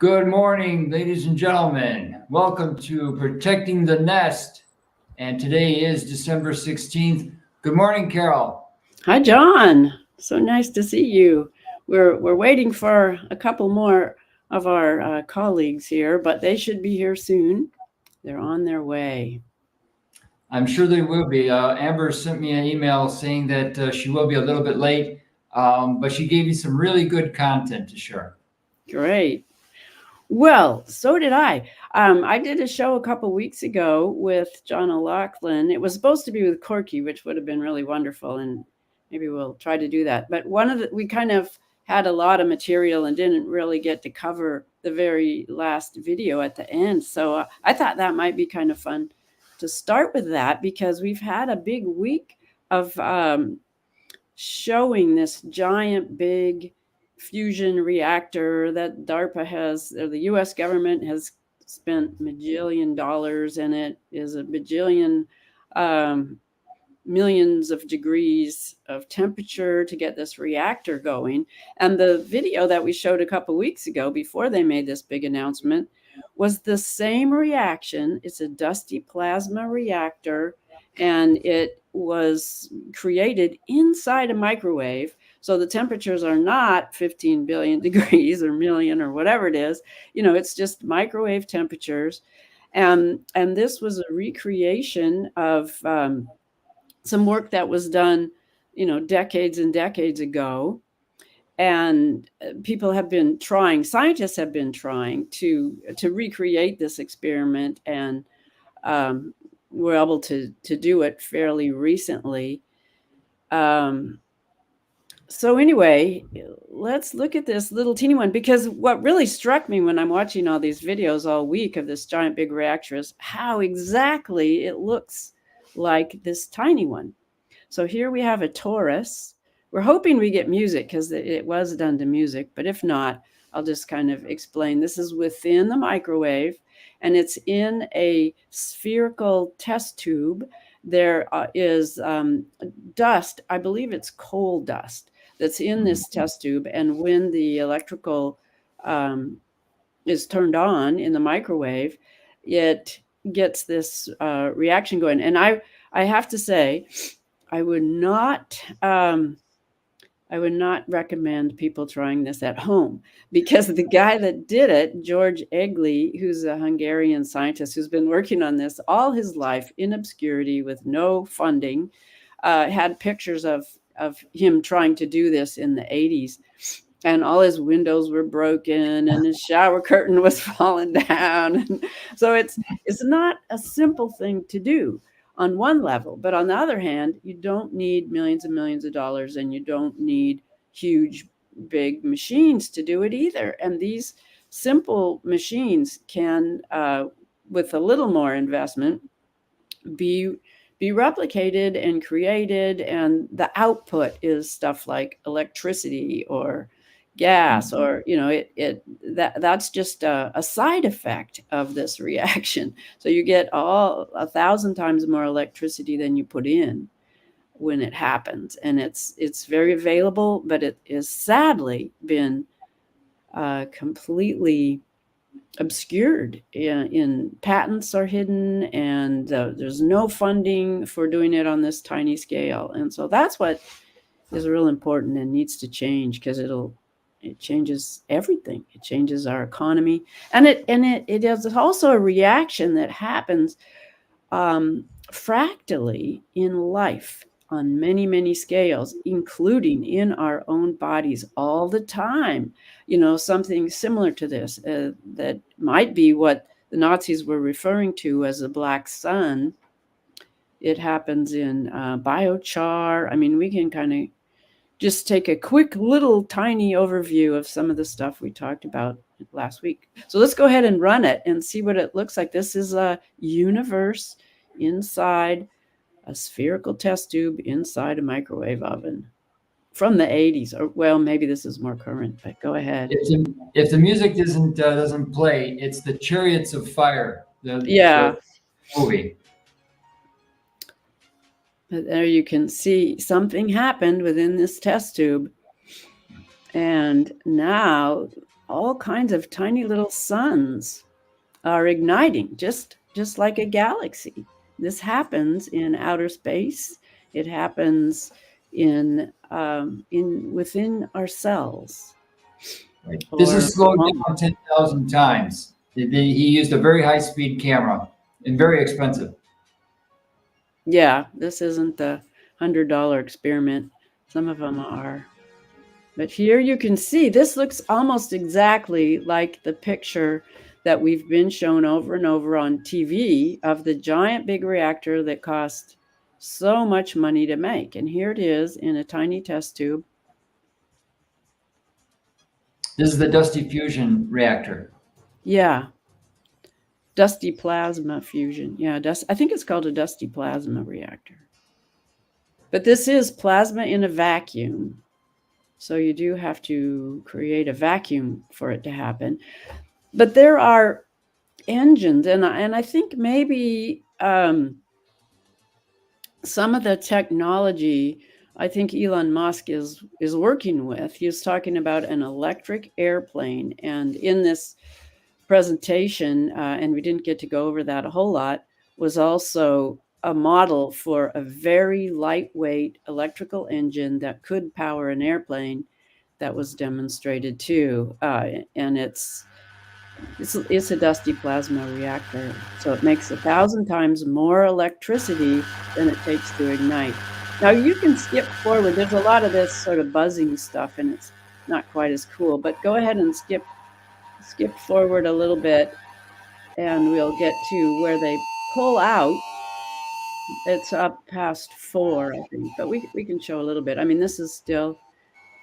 Good morning, ladies and gentlemen. Welcome to Protecting the Nest. And today is December 16th. Good morning, Carol. Hi, John. So nice to see you. We're waiting for a couple more of our colleagues here, but they should be here soon. They're on their way. I'm sure they will be. Amber sent me an email saying that she will be a little bit late, but she gave me some really good content to share. Great. Well, so did I. I did a show a couple weeks ago with John O'Loughlin. It was supposed to be with Corky, which would have been really wonderful, and maybe we'll try to do that. But we kind of had a lot of material and didn't really get to cover the very last video at the end. So I thought that might be kind of fun to start with that because we've had a big week of showing this giant, big fusion reactor that DARPA has, or the US government has spent $1 bajillion in it, is a bajillion millions of degrees of temperature to get this reactor going. And the video that we showed a couple weeks ago before they made this big announcement was the same reaction. It's a dusty plasma reactor, and it was created inside a microwave. So the temperatures are not 15 billion degrees or million or whatever it is. It's just microwave temperatures. And this was a recreation of some work that was done, decades and decades ago. And people have been trying, scientists have been trying to recreate this experiment, and we're able to do it fairly recently. So anyway, let's look at this little teeny one, because what really struck me when I'm watching all these videos all week of this giant big reactor is how exactly it looks like this tiny one. So here we have a torus. We're hoping we get music because it was done to music, but if not, I'll just kind of explain. This is within the microwave, and it's in a spherical test tube. There is dust, I believe it's coal dust, that's in this test tube. And when the electrical is turned on in the microwave, it gets this reaction going. And I have to say, I would not recommend people trying this at home, because the guy that did it, George Egli, who's a Hungarian scientist who's been working on this all his life in obscurity with no funding, had pictures of him trying to do this in the 80s. And all his windows were broken and his shower curtain was falling down. So it's not a simple thing to do on one level. But on the other hand, you don't need millions and millions of dollars, and you don't need huge, big machines to do it either. And these simple machines can, with a little more investment, be replicated and created. And the output is stuff like electricity or gas, or that's just a side effect of this reaction. So you get 1,000 times more electricity than you put in when it happens, and it's very available, but it is sadly been completely obscured. In patents are hidden, and there's no funding for doing it on this tiny scale. And so that's what is real important and needs to change, because it changes everything. It changes our economy, and it is also a reaction that happens fractally in life on many, many scales, including in our own bodies all the time. Something similar to this that might be what the Nazis were referring to as the black sun. It happens in biochar. I mean, we can kind of just take a quick little tiny overview of some of the stuff we talked about last week. So let's go ahead and run it and see what it looks like. This is a universe inside a spherical test tube inside a microwave oven from the 80s. Or, well, maybe this is more current, but go ahead. If the music doesn't play, it's the Chariots of Fire, the movie. But there you can see something happened within this test tube. And now all kinds of tiny little suns are igniting, just like a galaxy. This happens in outer space. It happens in within our cells. Right. This Or is slowed down 10,000 times. He used a very high speed camera and very expensive. yeah, this isn't the $100 experiment. Some of them are. But here you can see this looks almost exactly like the picture that we've been shown over and over on TV of the giant big reactor that cost so much money to make. And here it is in a tiny test tube. This is the dusty fusion reactor. Yeah. Dusty plasma fusion. Yeah, I think it's called a dusty plasma reactor. But this is plasma in a vacuum. So you do have to create a vacuum for it to happen. But there are engines, and I think maybe some of the technology I think Elon Musk is working with. He was talking about an electric airplane, and in this presentation, and we didn't get to go over that a whole lot, was also a model for a very lightweight electrical engine that could power an airplane that was demonstrated too. And it's a dusty plasma reactor. So it makes 1,000 times more electricity than it takes to ignite. Now you can skip forward. There's a lot of this sort of buzzing stuff and it's not quite as cool, but go ahead and skip forward a little bit and we'll get to where they pull out. It's up past 4, I think, but we can show a little bit. I mean, this is still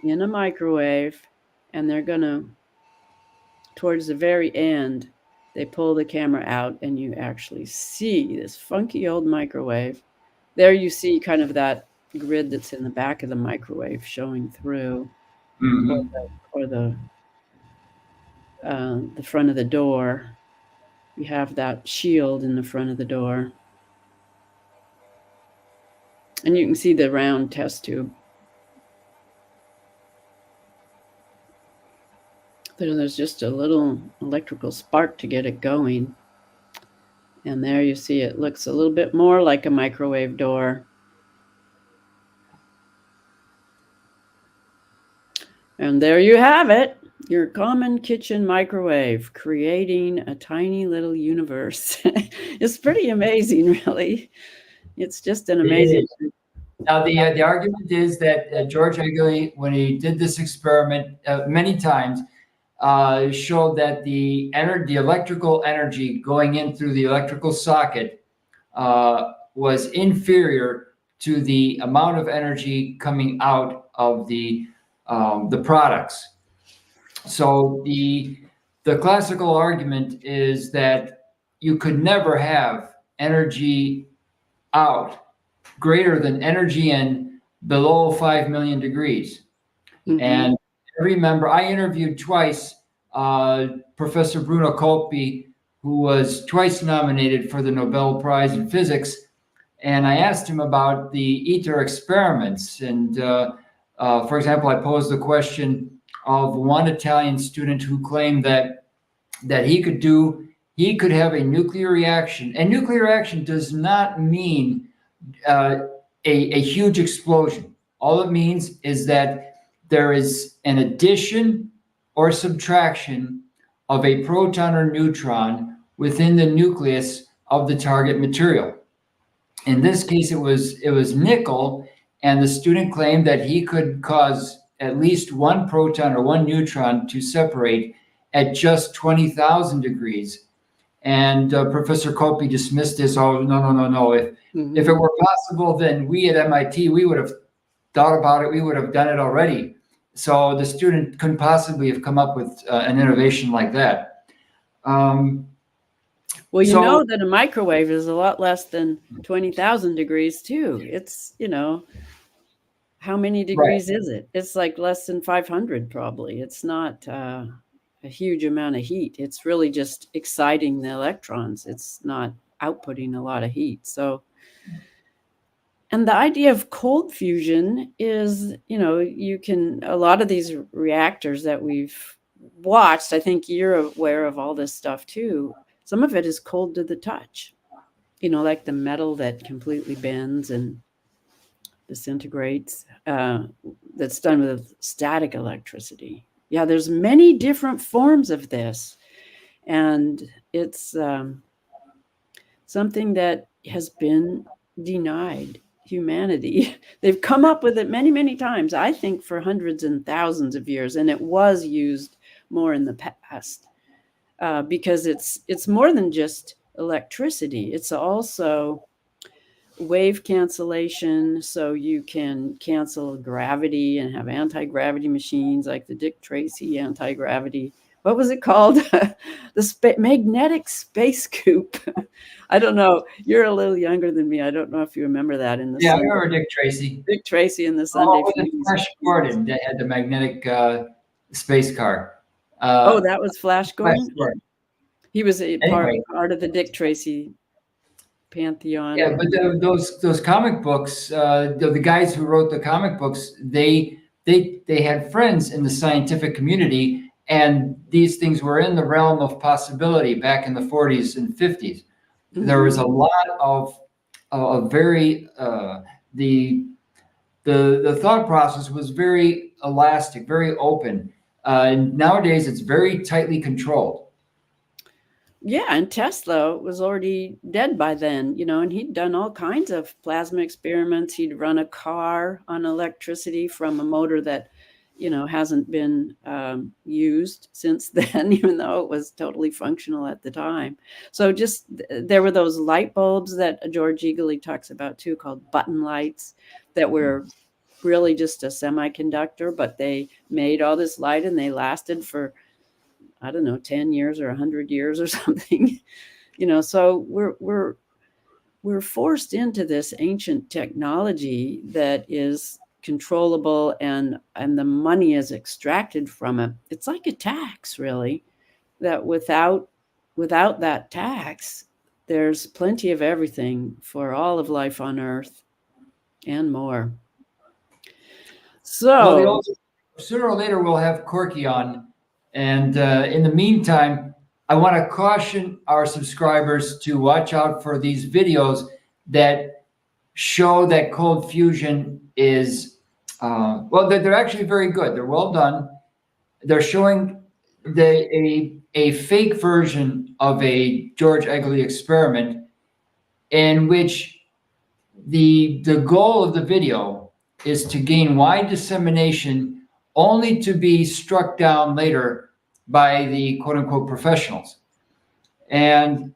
in a microwave and they're going to, towards the very end, they pull the camera out and you actually see this funky old microwave. There you see kind of that grid that's in the back of the microwave showing through, or the front of the door. You have that shield in the front of the door. And you can see the round test tube. There's just a little electrical spark to get it going. And there you see it looks a little bit more like a microwave door. And there you have it, your common kitchen microwave, creating a tiny little universe. It's pretty amazing, really. It's just an amazing. Now, the argument is that George Eggley, when he did this experiment many times, showed that the electrical energy going in through the electrical socket was inferior to the amount of energy coming out of the products. So the classical argument is that you could never have energy out greater than energy in below 5 million degrees. Mm-hmm. And I remember I interviewed twice Professor Bruno Colpi, who was twice nominated for the Nobel Prize in Physics. And I asked him about the ITER experiments. And for example, I posed the question of one Italian student who claimed that he could have a nuclear reaction. And nuclear reaction does not mean a huge explosion. All it means is that there is an addition or subtraction of a proton or neutron within the nucleus of the target material. In this case, it was nickel, and the student claimed that he could cause at least one proton or one neutron to separate at just 20,000 degrees. And Professor Colpi dismissed this. Oh, no. If it were possible, then we at MIT, we would have thought about it. We would have done it already. So the student couldn't possibly have come up with an innovation like that. Well, you know that a microwave is a lot less than 20,000 degrees too. It's, how many degrees is it? It's like less than 500 probably. It's not a huge amount of heat. It's really just exciting the electrons. It's not outputting a lot of heat. So, and the idea of cold fusion is, a lot of these reactors that we've watched, I think you're aware of all this stuff too. Some of it is cold to the touch, like the metal that completely bends and disintegrates, that's done with static electricity. Yeah, there's many different forms of this, and it's something that has been denied humanity. They've come up with it many, many times, I think for hundreds and thousands of years, and it was used more in the past, because it's more than just electricity. It's also wave cancellation, so you can cancel gravity and have anti-gravity machines like the Dick Tracy anti-gravity. What was it called? The magnetic space coupe. I don't know. You're a little younger than me. I don't know if you remember that in the Yeah, I Sunday. remember Dick Tracy. Dick Tracy in the Sunday. Oh, with the Flash Gordon that had the magnetic space car. Oh, that was Flash Flash Gordon. Gordon. He was a Anyway, part of the Dick Tracy pantheon. yeah, but those comic books, the guys who wrote the comic books, they had friends in the scientific community, and these things were in the realm of possibility back in the 40s and 50s. There was a lot of very the thought process was very elastic, very open. Nowadays, it's very tightly controlled. Yeah, and Tesla was already dead by then, and he'd done all kinds of plasma experiments. He'd run a car on electricity from a motor that, hasn't been used since then, even though it was totally functional at the time. So just there were those light bulbs that George Eagley talks about too, called button lights, that were really just a semiconductor, but they made all this light and they lasted for, I don't know, 10 years or 100 years or something. So we're forced into this ancient technology that is controllable, and the money is extracted from it. It's like a tax, really, that without that tax, there's plenty of everything for all of life on Earth and more. So sooner or later we'll have Corky on. And in the meantime, I want to caution our subscribers to watch out for these videos that show that cold fusion is, they're actually very good. They're well done. They're showing a fake version of a George Egley experiment in which the goal of the video is to gain wide dissemination only to be struck down later by the quote unquote professionals. And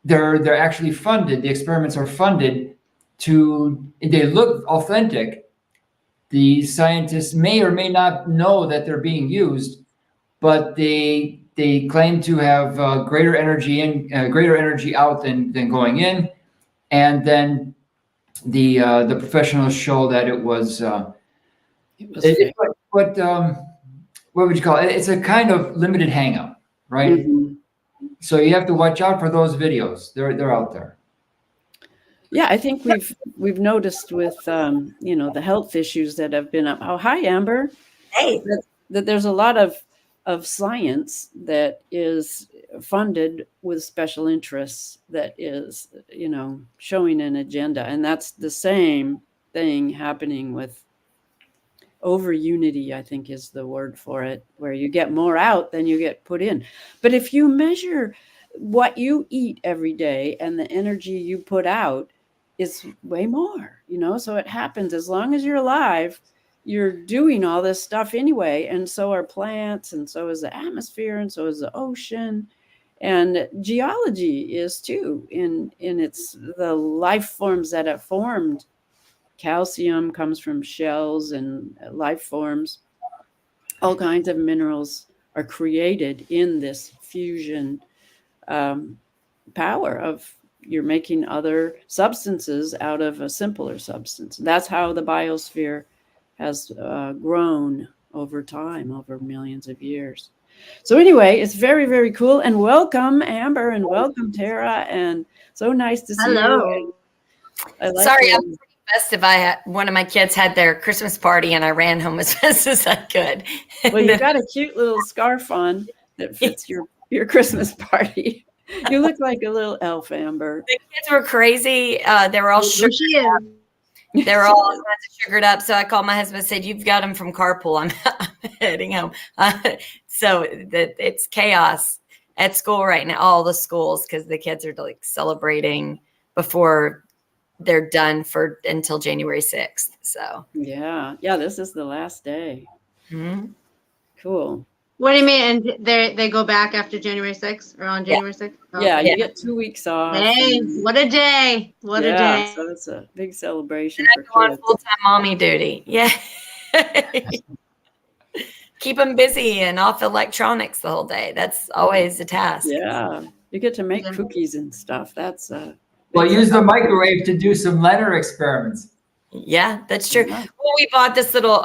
they're actually funded, the experiments are funded they look authentic. The scientists may or may not know that they're being used, but they claim to have greater energy out than going in. And then the professionals show that it was what would you call it? It's a kind of limited hangout, right? mm-hmm. So you have to watch out for those videos. They're out there. Yeah, I think we've noticed with the health issues that have been up. Oh, hi, Amber. Hey, That there's a lot of science that is funded with special interests that is showing an agenda, and that's the same thing happening with over unity, I think is the word for it, where you get more out than you get put in. But if you measure what you eat every day and the energy you put out, is way more, so it happens as long as you're alive. You're doing all this stuff anyway, and so are plants, and so is the atmosphere, and so is the ocean, and geology is too, in its the life forms that have formed. Calcium comes from shells and life forms. All kinds of minerals are created in this fusion power of you're making other substances out of a simpler substance. That's how the biosphere has grown over time, over millions of years. So anyway, it's very, very cool. And welcome, Amber, and welcome, Tara. And so nice to see hello. you. I like Sorry, your I'm best if one of my kids had their Christmas party and I ran home as fast as I could. Well, you got a cute little scarf on that fits your Christmas party. You look like a little elf, Amber. The kids were crazy. They were all There she is. They were all kinds of sugared up. So I called my husband and said, "You've got them from carpool. I'm heading home." So it's chaos at school right now, all the schools, because the kids are like celebrating before they're done until January 6th. So Yeah, this is the last day. mhm. Cool. What do you mean? And they go back after January 6th or on January 6th? Oh. Yeah, you get 2 weeks off. Hey, what a day. What a day. So it's a big celebration And I go for on kids. full-time mommy duty. Yeah. Keep them busy and off electronics the whole day. That's always a task. Yeah, you get to make Yeah. cookies and stuff. That's Well, use the microwave to do some Leonard experiments. Yeah, that's true. Yeah. Well, we bought this little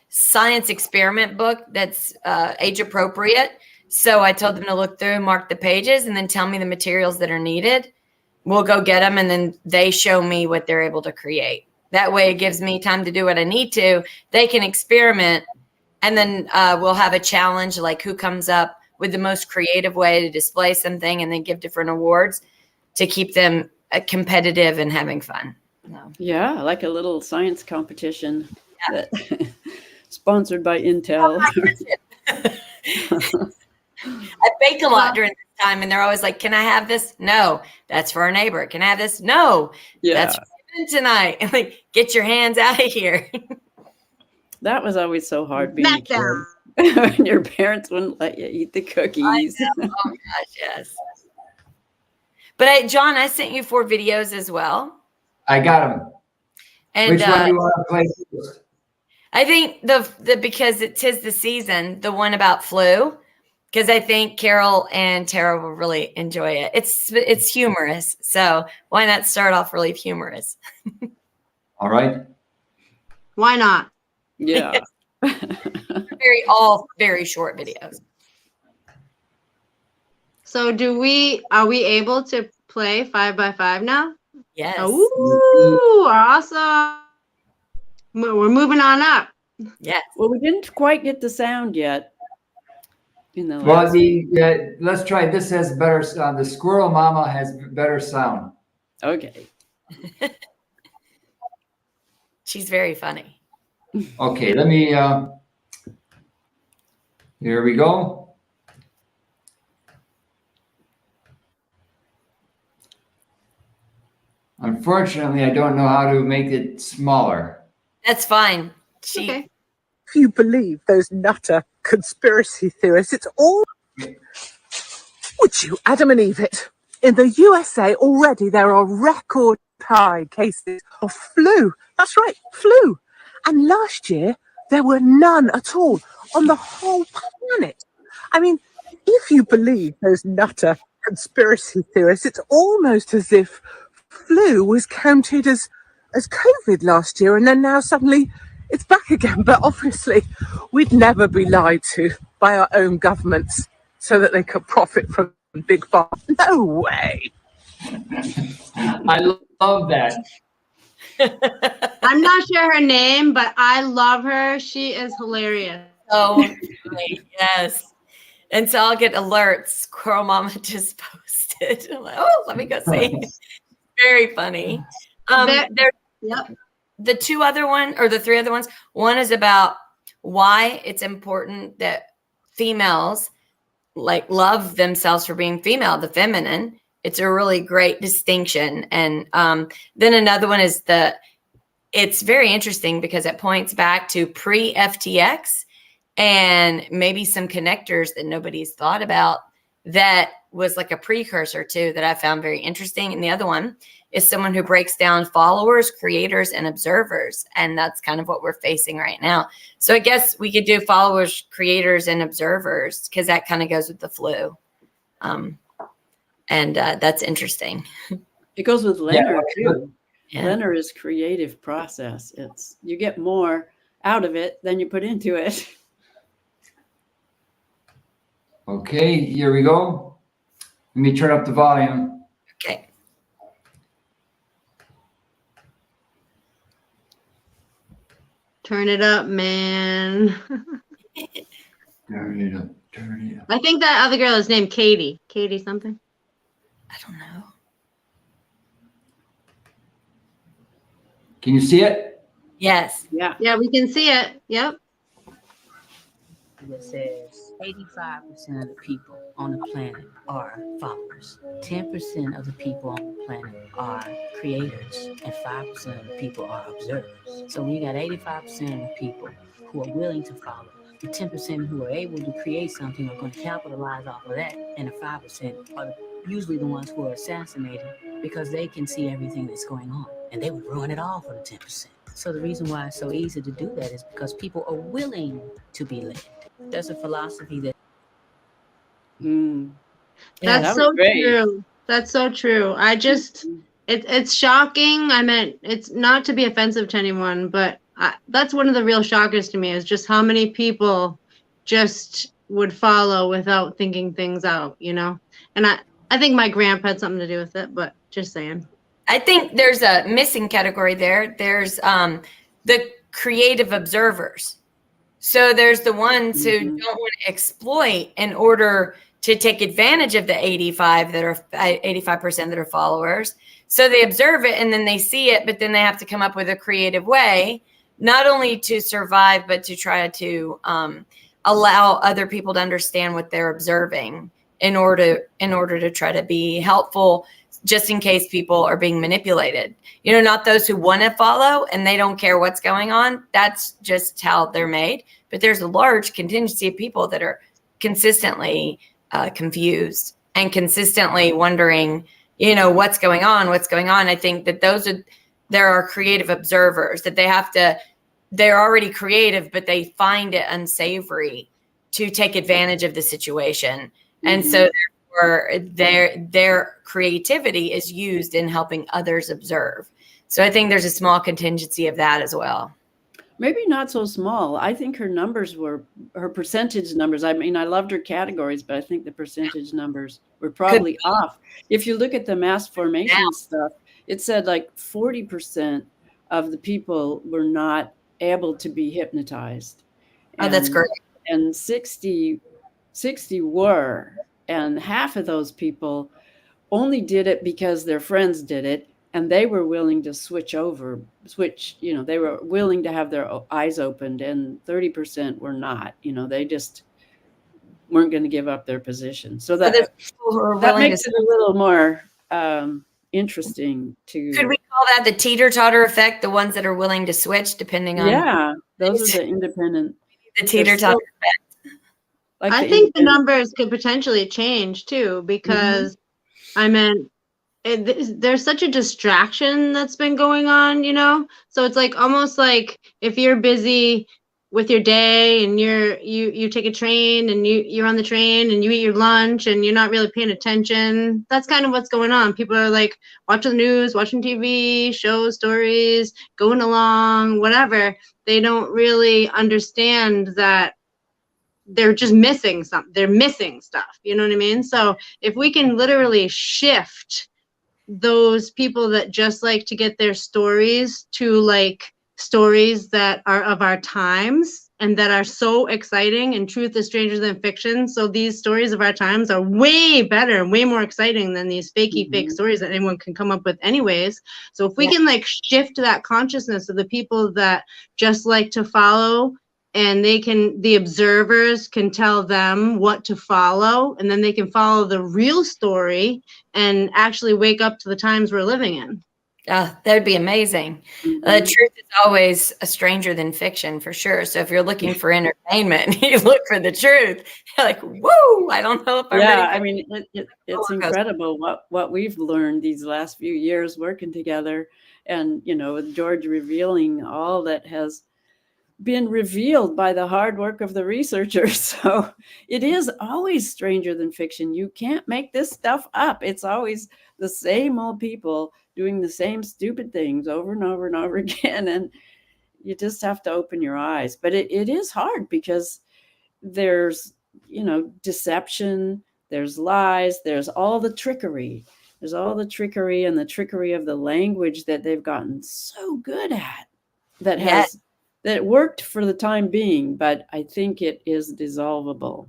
science experiment book that's age appropriate. So I told them to look through, mark the pages, and then tell me the materials that are needed. We'll go get them, and then they show me what they're able to create. That way it gives me time to do what I need to. They can experiment, and then we'll have a challenge, like who comes up with the most creative way to display something, and then give different awards to keep them competitive and having fun. So. Yeah, like a little science competition that sponsored by Intel. I bake a lot during this time, and they're always like, "Can I have this?" "No, that's for our neighbor." "Can I have this?" "No, that's for women tonight." And like, get your hands out of here. That was always so hard being a kid. Smackdown. When your parents wouldn't let you eat the cookies. Oh my gosh, yes. But John, I sent you 4 videos as well. I got them. And Which one do you want to play first? I think the because it 'tis the season, the one about flu, because I think Carol and Tara will really enjoy it. It's humorous, so why not start off really humorous? All right. Why not? Yeah. All very short videos. So are we able to play 5x5 now? Yes. Ooh, awesome. We're moving on up. Yes. Well, we didn't quite get the sound yet. Well, let's try. This has better sound. The Squirrel Mama has better sound. Okay. She's very funny. Okay, let me. Here we go. Unfortunately, I don't know how to make it smaller. That's fine. Okay. If you believe those nutter conspiracy theorists, it's all. Would you, Adam and Eve it? In the USA already there are record high cases of flu. That's right, flu. And last year there were none at all on the whole planet. I mean, if you believe those nutter conspiracy theorists, it's almost as if flu was counted as COVID last year, and then now suddenly it's back again. But obviously we'd never be lied to by our own governments so that they could profit from big pharma. No way. I love that. I'm not sure her name, but I love her. She is hilarious. Oh, yes. And so I'll get alerts. Squirrel Mama just posted. I'm like, oh, let me go see. Very funny. Yep. The 2 other one, or the 3 other ones. One is about why it's important that females like love themselves for being female, the feminine. It's a really great distinction. And then another one is it's very interesting because it points back to pre-FTX and maybe some connectors that nobody's thought about that was like a precursor to that I found very interesting. And the other one is someone who breaks down followers, creators, and observers. And that's kind of what we're facing right now. So I guess we could do followers, creators, and observers because that kind of goes with the flu. And that's interesting. It goes with Leonard too. Yeah. Leonard is creative process. You get more out of it than you put into it. Okay, here we go. Let me turn up the volume. Okay. Turn it up, man. Turn it up. Turn it up. I think that other girl is named Katie. Katie something. I don't know. Can you see it? Yes. Yeah. Yeah, we can see it. Yep. That says 85% of the people on the planet are followers. 10% of the people on the planet are creators, and 5% of the people are observers. So we got 85% of the people who are willing to follow. The 10% who are able to create something are going to capitalize off of that, and the 5% are usually the ones who are assassinated because they can see everything that's going on, and they would ruin it all for the 10%. So the reason why it's so easy to do that is because people are willing to be led. There's a philosophy that Mm. Yeah, That's that was so great. true. That's so true. It's shocking. I meant it's not to be offensive to anyone, but that's one of the real shockers to me is just how many people just would follow without thinking things out, you know? And I think my grandpa had something to do with it, but just saying. I think there's a missing category there. There's the creative observers. So there's the ones who don't want to exploit in order to take advantage of the 85% that are followers. So they observe it and then they see it, but then they have to come up with a creative way, not only to survive, but to try to allow other people to understand what they're observing in order to try to be helpful, just in case people are being manipulated. You know, not those who want to follow and they don't care what's going on. That's just how they're made. But there's a large contingency of people that are consistently confused and consistently wondering, you know, what's going on. I think that there are creative observers that they're already creative, but they find it unsavory to take advantage of the situation. And so therefore their creativity is used in helping others observe. So I think there's a small contingency of that as well. Maybe not so small. I think her percentage numbers. I mean, I loved her categories, but I think the percentage numbers were probably off. If you look at the mass formation stuff, it said like 40% of the people were not able to be hypnotized. Oh, that's great. And 60 were, and half of those people only did it because their friends did it. And they were willing to switch, you know, they were willing to have their eyes opened, and 30% were not, you know, they just weren't going to give up their position. So that makes it a little more interesting to. Could we call that the teeter-totter effect? The ones that are willing to switch depending on. Yeah, those are the independent. The teeter-totter effect. Like I think the numbers could potentially change too, because I meant, there's such a distraction that's been going on, you know? So it's like almost like if you're busy with your day and you take a train and you're on the train and you eat your lunch and you're not really paying attention. That's kind of what's going on. People are like watching the news, watching TV, shows, stories, going along, whatever. They don't really understand that they're just missing something. They're missing stuff. You know what I mean? So if we can literally shift those people that just like to get their stories to like stories that are of our times and that are so exciting, and truth is stranger than fiction. So these stories of our times are way better and way more exciting than these fake stories that anyone can come up with anyways. So if we can like shift that consciousness of the people that just like to follow, and the observers can tell them what to follow, and then they can follow the real story and actually wake up to the times we're living in. That would be amazing. Truth is always a stranger than fiction, for sure. So if you're looking for entertainment, you look for the truth. You're like, whoa, I don't know if I'm ready. I mean, it's incredible what we've learned these last few years working together. And, you know, with George revealing all that has been revealed by the hard work of the researchers. So it is always stranger than fiction. You can't make this stuff up. It's always the same old people doing the same stupid things over and over and over again. And you just have to open your eyes. But it is hard because there's, you know, deception, there's lies, there's all the trickery. There's all the trickery and the trickery of the language that they've gotten so good at that has that worked for the time being, but I think it is dissolvable.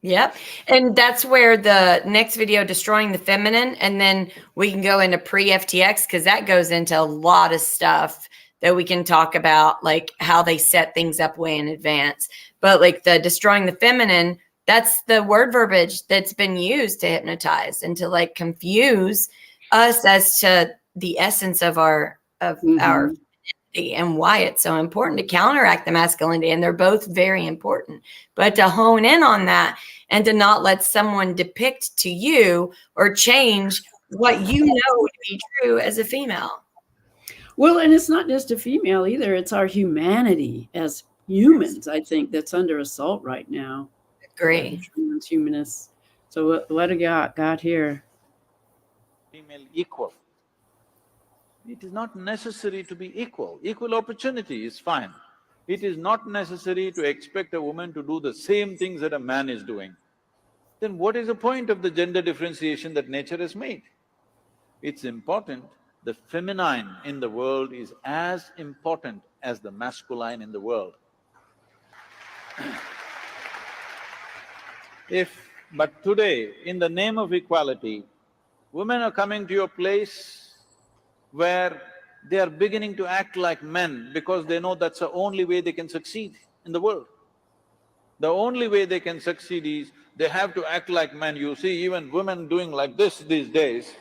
Yep. And that's where the next video, Destroying the Feminine, and then we can go into pre-FTX, because that goes into a lot of stuff that we can talk about, like how they set things up way in advance. But like the Destroying the Feminine, that's the word verbiage that's been used to hypnotize and to like confuse us as to the essence of our our and why it's so important to counteract the masculinity. And they're both very important, but to hone in on that and to not let someone depict to you or change what you know to be true as a female. Well, and it's not just a female either. It's our humanity as humans, I think, that's under assault right now. Agree. Transhumanists. So what do you got here? Female equal. It is not necessary to be equal. Equal opportunity is fine. It is not necessary to expect a woman to do the same things that a man is doing. Then what is the point of the gender differentiation that nature has made? It's important. The feminine in the world is as important as the masculine in the world. But today, in the name of equality, women are coming to your place where they are beginning to act like men because they know that's the only way they can succeed in the world. The only way they can succeed is they have to act like men. You see even women doing like this these days.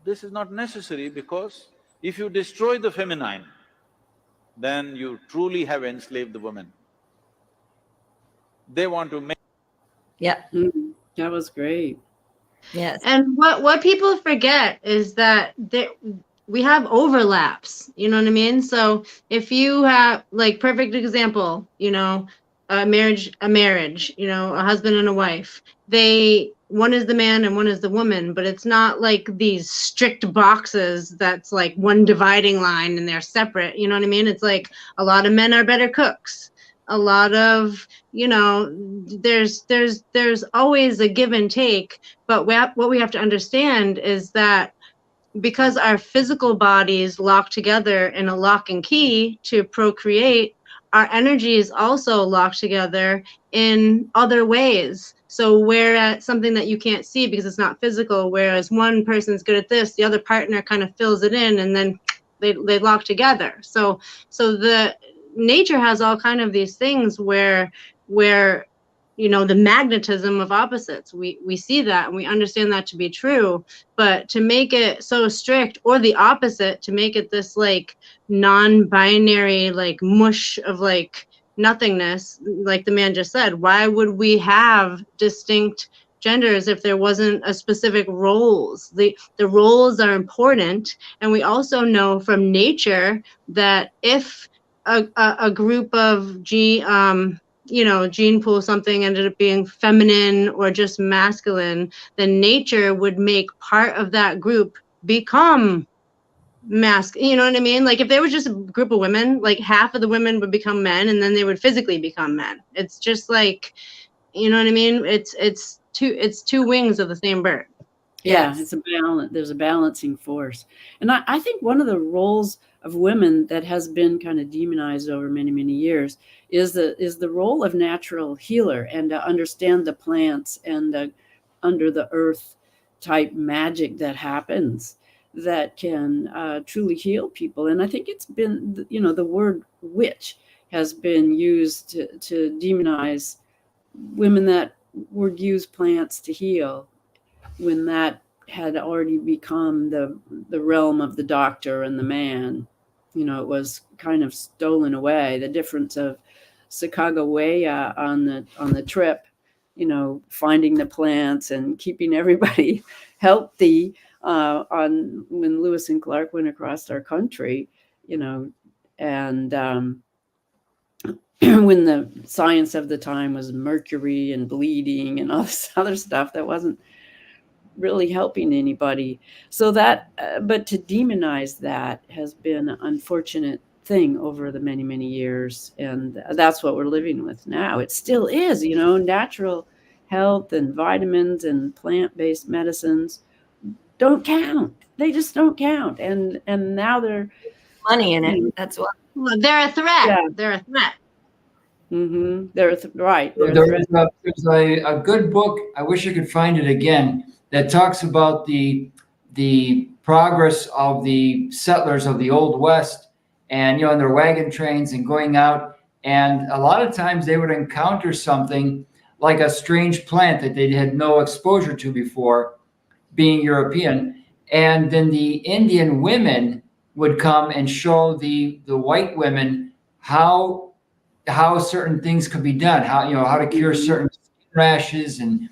This is not necessary, because if you destroy the feminine, then you truly have enslaved the women. They want to make… Yeah. That was great. Yes. And what people forget is that we have overlaps, you know what I mean? So if you have, like, perfect example, you know, a marriage, you know, a husband and a wife, one is the man and one is the woman, but it's not like these strict boxes that's like one dividing line and they're separate, you know what I mean? It's like a lot of men are better cooks. A lot of, you know, there's always a give and take, but what we have to understand is that because our physical bodies lock together in a lock and key to procreate, our energy is also locked together in other ways. So whereas something that you can't see because it's not physical, whereas one person's good at this, the other partner kind of fills it in, and then they lock together. So the nature has all kind of these things where you know, the magnetism of opposites, we see that and we understand that to be true, but to make it so strict, or the opposite, to make it this like non-binary like mush of like nothingness, like the man just said, why would we have distinct genders if there wasn't a specific roles? The roles are important, and we also know from nature that if a group of you know, gene pool something ended up being feminine or just masculine, then nature would make part of that group become masculine. You know what I mean? Like if there was just a group of women, like half of the women would become men and then they would physically become men. It's just like, you know what I mean? It's two wings of the same bird. Yeah, it's a balance. There's a balancing force. And I think one of the roles of women that has been kind of demonized over many, many years is the role of natural healer, and to understand the plants and the under the earth type magic that happens that can truly heal people. And I think it's been, you know, the word witch has been used to demonize women that would use plants to heal, when that had already become the realm of the doctor and the man. You know, it was kind of stolen away. The difference of Sacagawea on the trip, you know, finding the plants and keeping everybody healthy on when Lewis and Clark went across our country, you know, and when the science of the time was mercury and bleeding and all this other stuff that wasn't really helping anybody. So that, but to demonize that has been an unfortunate thing over the many, many years. And that's what we're living with now. It still is, you know, natural health and vitamins and plant-based medicines don't count. They just don't count. And now they're Money in it. That's what. Well, they're a threat. Yeah. They're a threat. right. They're There's a good book. I wish I could find it again, that talks about the progress of the settlers of the Old West, and in their wagon trains and going out. And a lot of times they would encounter something like a strange plant that they had no exposure to before, being European. And then the Indian women would come and show the white women how certain things could be done, how to cure certain rashes and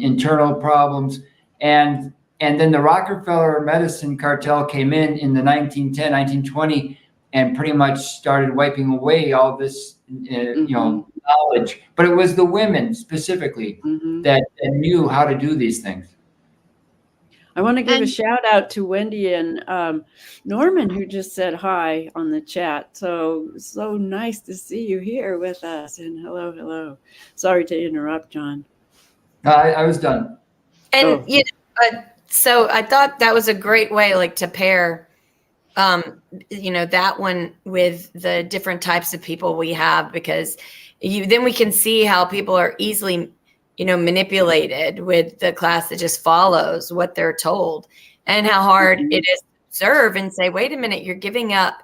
internal problems. And then the Rockefeller medicine cartel came in the 1910, 1920, and pretty much started wiping away all this, knowledge. But it was the women specifically that knew how to do these things. I want to give a And- shout out to Wendy and Norman, who just said hi on the chat. So nice to see you here with us. And hello. Sorry to interrupt, John. I was done. And so I thought that was a great way, like, to pair, that one with the different types of people we have, because then we can see how people are easily, manipulated with the class that just follows what they're told, and how hard it is to observe and say, wait a minute, you're giving up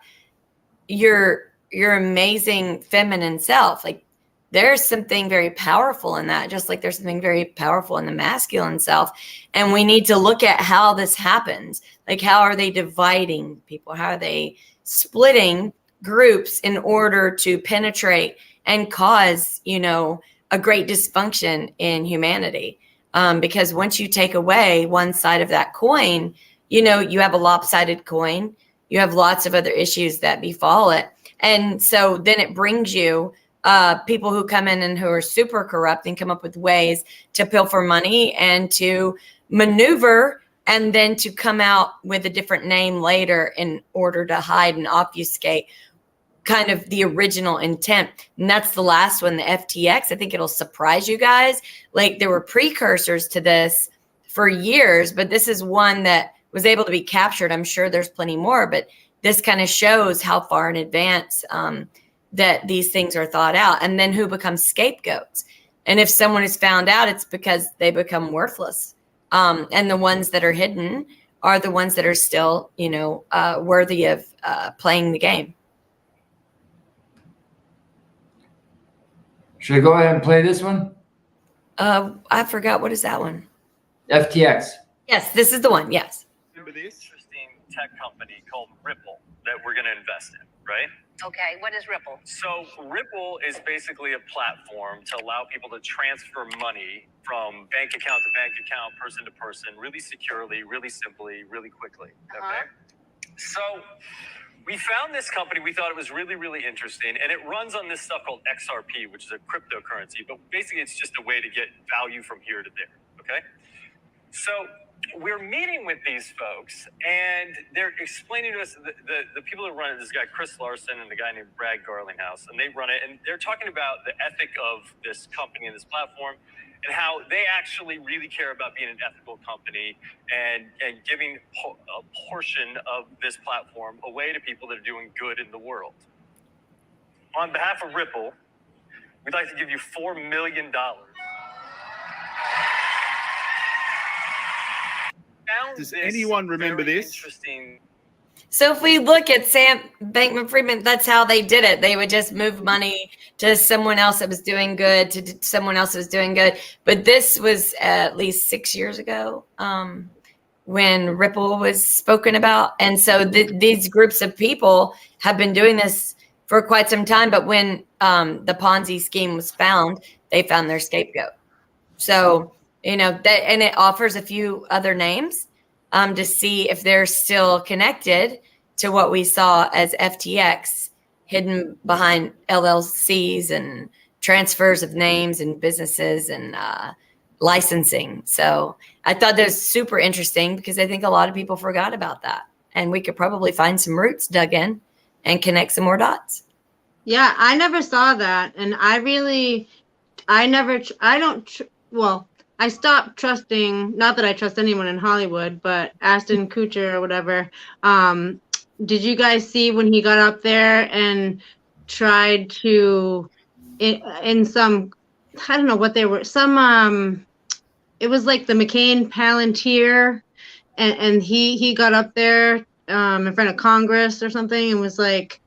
your amazing feminine self. Like, there's something very powerful in that, just like there's something very powerful in the masculine self. And we need to look at how this happens. Like, how are they dividing people? How are they splitting groups in order to penetrate and cause, a great dysfunction in humanity? Because once you take away one side of that coin, you have a lopsided coin. You have lots of other issues that befall it. And so then it brings you people who come in and who are super corrupt and come up with ways to pilfer money and to maneuver, and then to come out with a different name later in order to hide and obfuscate kind of the original intent. And that's the last one, the FTX. I think it'll surprise you guys. Like, there were precursors to this for years, but this is one that was able to be captured. I'm sure there's plenty more, but this kind of shows how far in advance that these things are thought out. And then who becomes scapegoats? And if someone is found out, it's because they become worthless. And the ones that are hidden are the ones that are still, worthy of playing the game. Should I go ahead and play this one? I forgot. What is that one? FTX. Yes, this is the one. Yes. Remember this interesting tech company called Ripple that we're going to invest in, right? Okay, what is Ripple? So Ripple is basically a platform to allow people to transfer money from bank account to bank account, person to person, really securely, really simply, really quickly. Okay. So we found this company. We thought it was really, really interesting. And it runs on this stuff called XRP, which is a cryptocurrency. But basically, it's just a way to get value from here to there. Okay. So we're meeting with these folks, and they're explaining to us the people that run it, this guy Chris Larson and the guy named Brad Garlinghouse, and they run it, and they're talking about the ethic of this company and this platform, and how they actually really care about being an ethical company and giving a portion of this platform away to people that are doing good in the world. On behalf of Ripple, we'd like to give you $4 million. Does anyone remember this? Interesting. So if we look at Sam Bankman-Fried, that's how they did it. They would just move money to someone else that was doing good, to someone else that was doing good. But this was at least 6 years ago when Ripple was spoken about. And so these groups of people have been doing this for quite some time. But when the Ponzi scheme was found, they found their scapegoat. So, and it offers a few other names to see if they're still connected to what we saw as FTX, hidden behind LLCs and transfers of names and businesses and licensing. So I thought that was super interesting, because I think a lot of people forgot about that, and we could probably find some roots dug in and connect some more dots. Yeah, I never saw that. And I stopped trusting, not that I trust anyone in Hollywood, but Ashton Kutcher or whatever. Did you guys see when he got up there and tried to, in some, I don't know what they were, some, it was like the McCain Palantir, and he got up there in front of Congress or something and was like,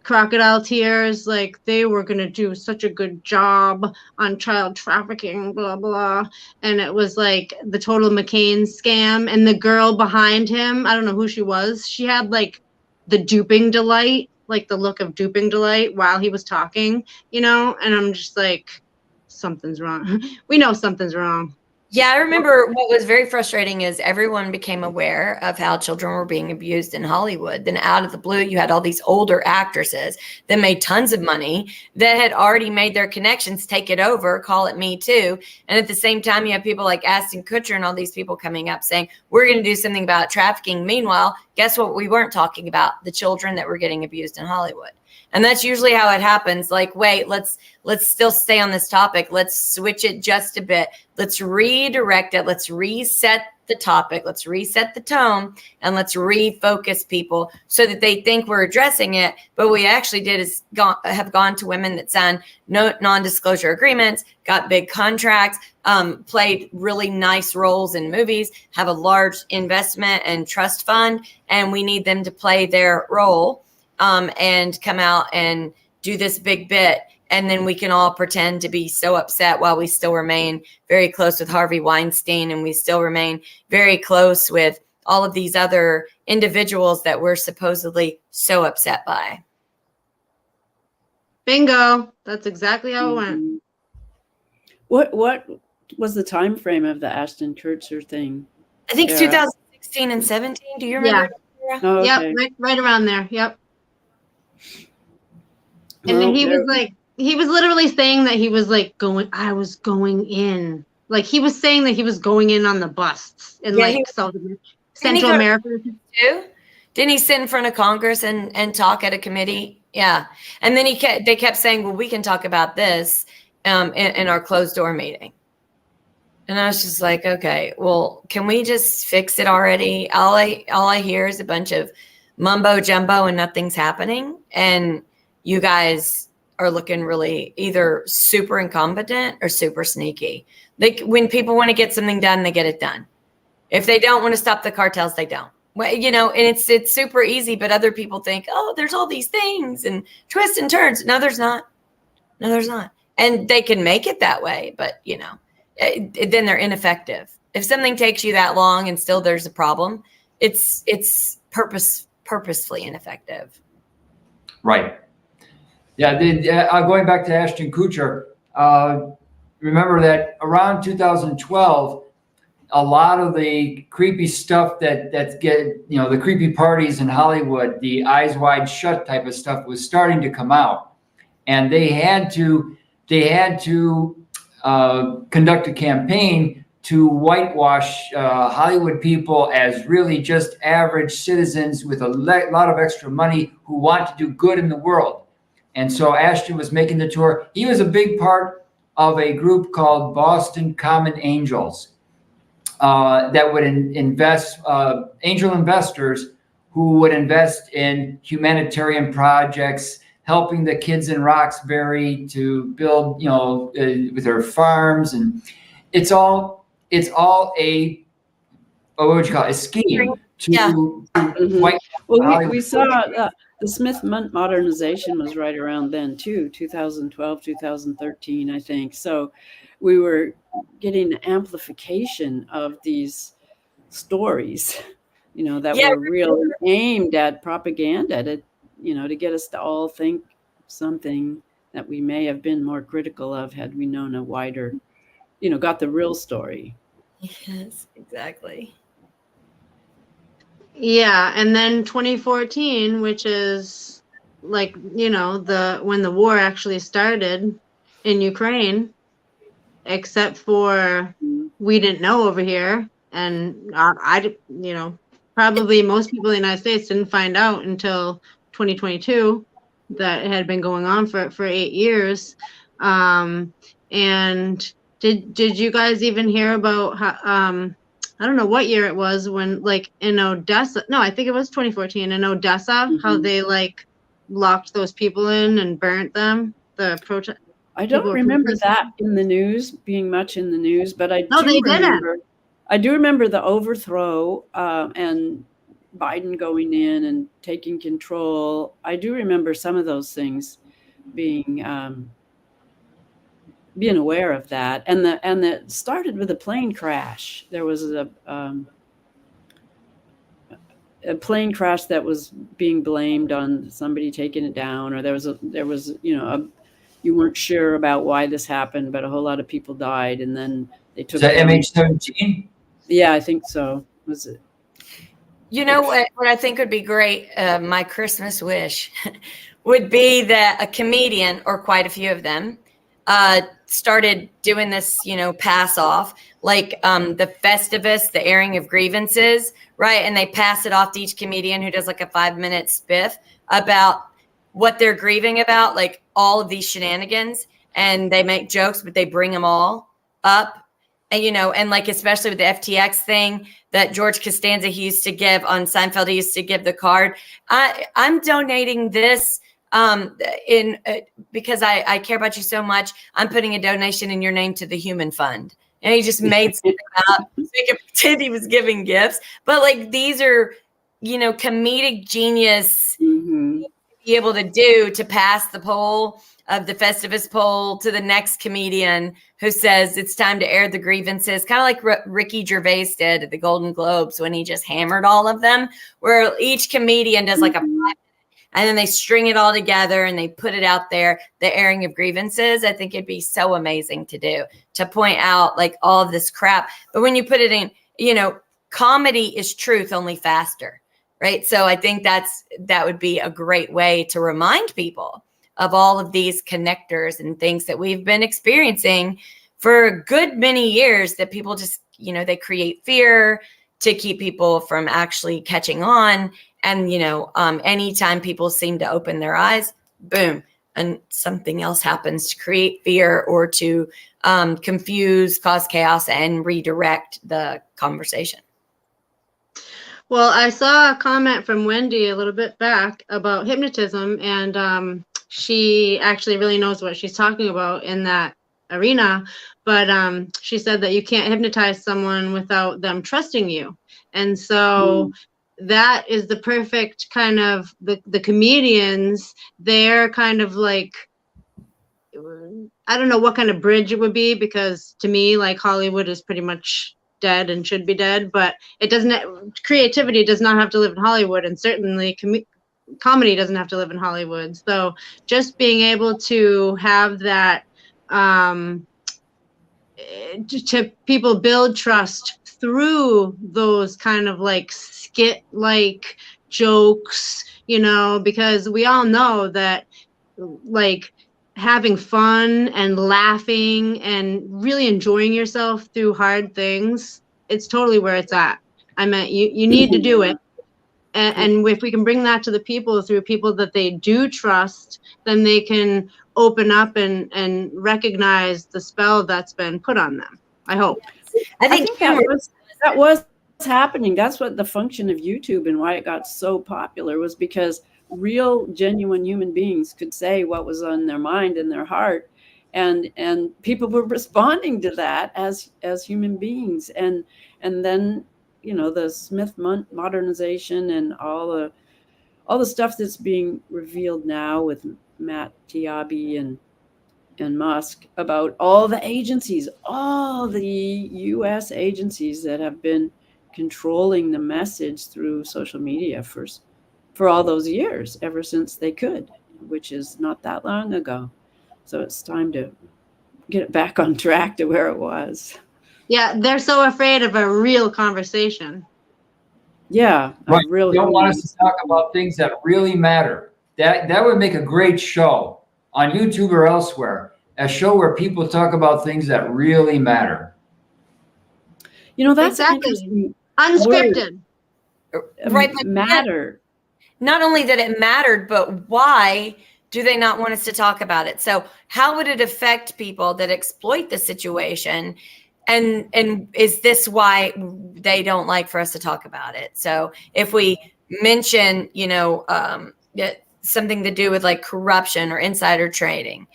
crocodile tears, like they were going to do such a good job on child trafficking, blah blah. And it was like the total McCain scam. And the girl behind him, I don't know who she was, she had like the duping delight, like the look of duping delight while he was talking, you know. And I'm just like, something's wrong. We know something's wrong. Yeah, I remember what was very frustrating is everyone became aware of how children were being abused in Hollywood. Then out of the blue, you had all these older actresses that made tons of money that had already made their connections, take it over, call it Me Too. And at the same time, you have people like Ashton Kutcher and all these people coming up saying, we're going to do something about trafficking. Meanwhile, guess what? We weren't talking about the children that were getting abused in Hollywood. And that's usually how it happens. Like, wait, let's still stay on this topic. Let's switch it just a bit. Let's redirect it. Let's reset the topic. Let's reset the tone, and let's refocus people so that they think we're addressing it. But what we actually did is have gone to women that signed no non-disclosure agreements, got big contracts, played really nice roles in movies, have a large investment and trust fund, and we need them to play their role. And come out and do this big bit. And then we can all pretend to be so upset while we still remain very close with Harvey Weinstein. And we still remain very close with all of these other individuals that we're supposedly so upset by. Bingo. That's exactly how it went. What was the time frame of the Ashton Kutcher thing? I think it's Tara? 2016 and 17. Do you remember? Yeah. Oh, okay. Yep, right around there. Yep. And Well, he was like, he was literally saying that he was like I was going in. Like he was saying that he was going in on the busts in Central America. Too? Didn't he sit in front of Congress and talk at a committee? Yeah. And then they kept saying, well, we can talk about this in our closed door meeting. And I was just like, okay, well, can we just fix it already? All I hear is a bunch of mumbo jumbo and nothing's happening. And you guys are looking really either super incompetent or super sneaky. Like when people want to get something done, they get it done. If they don't want to stop the cartels, they don't. Well, you know, and it's super easy, but other people think, oh, there's all these things and twists and turns. No, there's not. No, there's not. And they can make it that way, but you know, then they're ineffective. If something takes you that long and still there's a problem, it's purposefully ineffective. Right. Yeah, going back to Ashton Kutcher, remember that around 2012, a lot of the creepy stuff that the creepy parties in Hollywood, the eyes wide shut type of stuff was starting to come out, and they had to conduct a campaign to whitewash Hollywood people as really just average citizens with a lot of extra money who want to do good in the world. And so Ashton was making the tour. He was a big part of a group called Boston Common Angels that would invest, angel investors who would invest in humanitarian projects, helping the kids in Roxbury to build, with their farms. And it's all a, what would you call it? A scheme to white. Well, we saw the Smith modernization was right around then too, 2012, 2013, I think. So we were getting amplification of these stories, that were really aimed at propaganda, to get us to all think something that we may have been more critical of had we known a wider, got the real story. Yes, exactly. Yeah, and then 2014, which is like, when the war actually started in Ukraine, except for we didn't know over here, and probably most people in the United States didn't find out until 2022 that it had been going on for 8 years. And Did you guys even hear about how, I don't know what year it was when, like, in Odessa, no, I think it was 2014 in Odessa, how they like locked those people in and burnt them, the protest. I don't remember that in the news, being much in the news, but I No, they do didn't. remember. I do remember the overthrow and Biden going in and taking control. I do remember some of those things being aware of that, and that started with a plane crash. There was a plane crash that was being blamed on somebody taking it down, or there was you weren't sure about why this happened, but a whole lot of people died, and then they took. Is that MH17? Yeah, I think so. Was it? You know what I think would be great? My Christmas wish would be that a comedian, or quite a few of them, started doing this, pass off, like the Festivus, the airing of grievances, right? And they pass it off to each comedian who does like a 5-minute spiff about what they're grieving about, like all of these shenanigans, and they make jokes, but they bring them all up. And, and like, especially with the FTX thing that George Costanza, he used to give on Seinfeld, he used to give the card. I'm donating this because I care about you so much. I'm putting a donation in your name to the Human Fund. And he just made something up so he could pretend he was giving gifts. But like, these are, comedic genius Mm-hmm. be able to do to pass the poll of the Festivus poll to the next comedian who says it's time to air the grievances, kind of like Ricky Gervais did at the Golden Globes when he just hammered all of them, where each comedian does like a 5-minute, and then they string it all together and they put it out there, the airing of grievances. I think it'd be so amazing to do, to point out like all of this crap. But when you put it in, comedy is truth, only faster, right? So I think that would be a great way to remind people of all of these connectors and things that we've been experiencing for a good many years, that people just, they create fear to keep people from actually catching on. And, anytime people seem to open their eyes, boom, and something else happens to create fear or to confuse, cause chaos, and redirect the conversation. Well, I saw a comment from Wendy a little bit back about hypnotism, and she actually really knows what she's talking about in that arena. But she said that you can't hypnotize someone without them trusting you. And so that is the perfect kind of the comedians. They're kind of like, I don't know what kind of bridge it would be, because to me, like, Hollywood is pretty much dead and should be dead, but it doesn't, creativity does not have to live in Hollywood, and certainly comedy doesn't have to live in Hollywood. So just being able to have that, to people build trust through those kind of like skit like jokes, because we all know that like having fun and laughing and really enjoying yourself through hard things, it's totally where it's at. I mean, you need to do it. And if we can bring that to the people through people that they do trust, then they can open up and recognize the spell that's been put on them. I hope. I think that was happening. That's what the function of YouTube and why it got so popular was because real, genuine human beings could say what was on their mind and their heart, and people were responding to that as human beings. And then the Smith modernization and all the stuff that's being revealed now with Matt Taibbi and Musk about all the agencies, all the U.S. agencies that have been controlling the message through social media for all those years, ever since they could, which is not that long ago. So it's time to get it back on track to where it was. Yeah, they're so afraid of a real conversation. Yeah, right. You don't want us to talk about things that really matter. That would make a great show on YouTube or elsewhere, a show where people talk about things that really matter. That's exactly unscripted. Right, but matter. Not only that it mattered, but why do they not want us to talk about it? So how would it affect people that exploit the situation? And is this why they don't like for us to talk about it? So if we mention, something to do with like corruption or insider trading,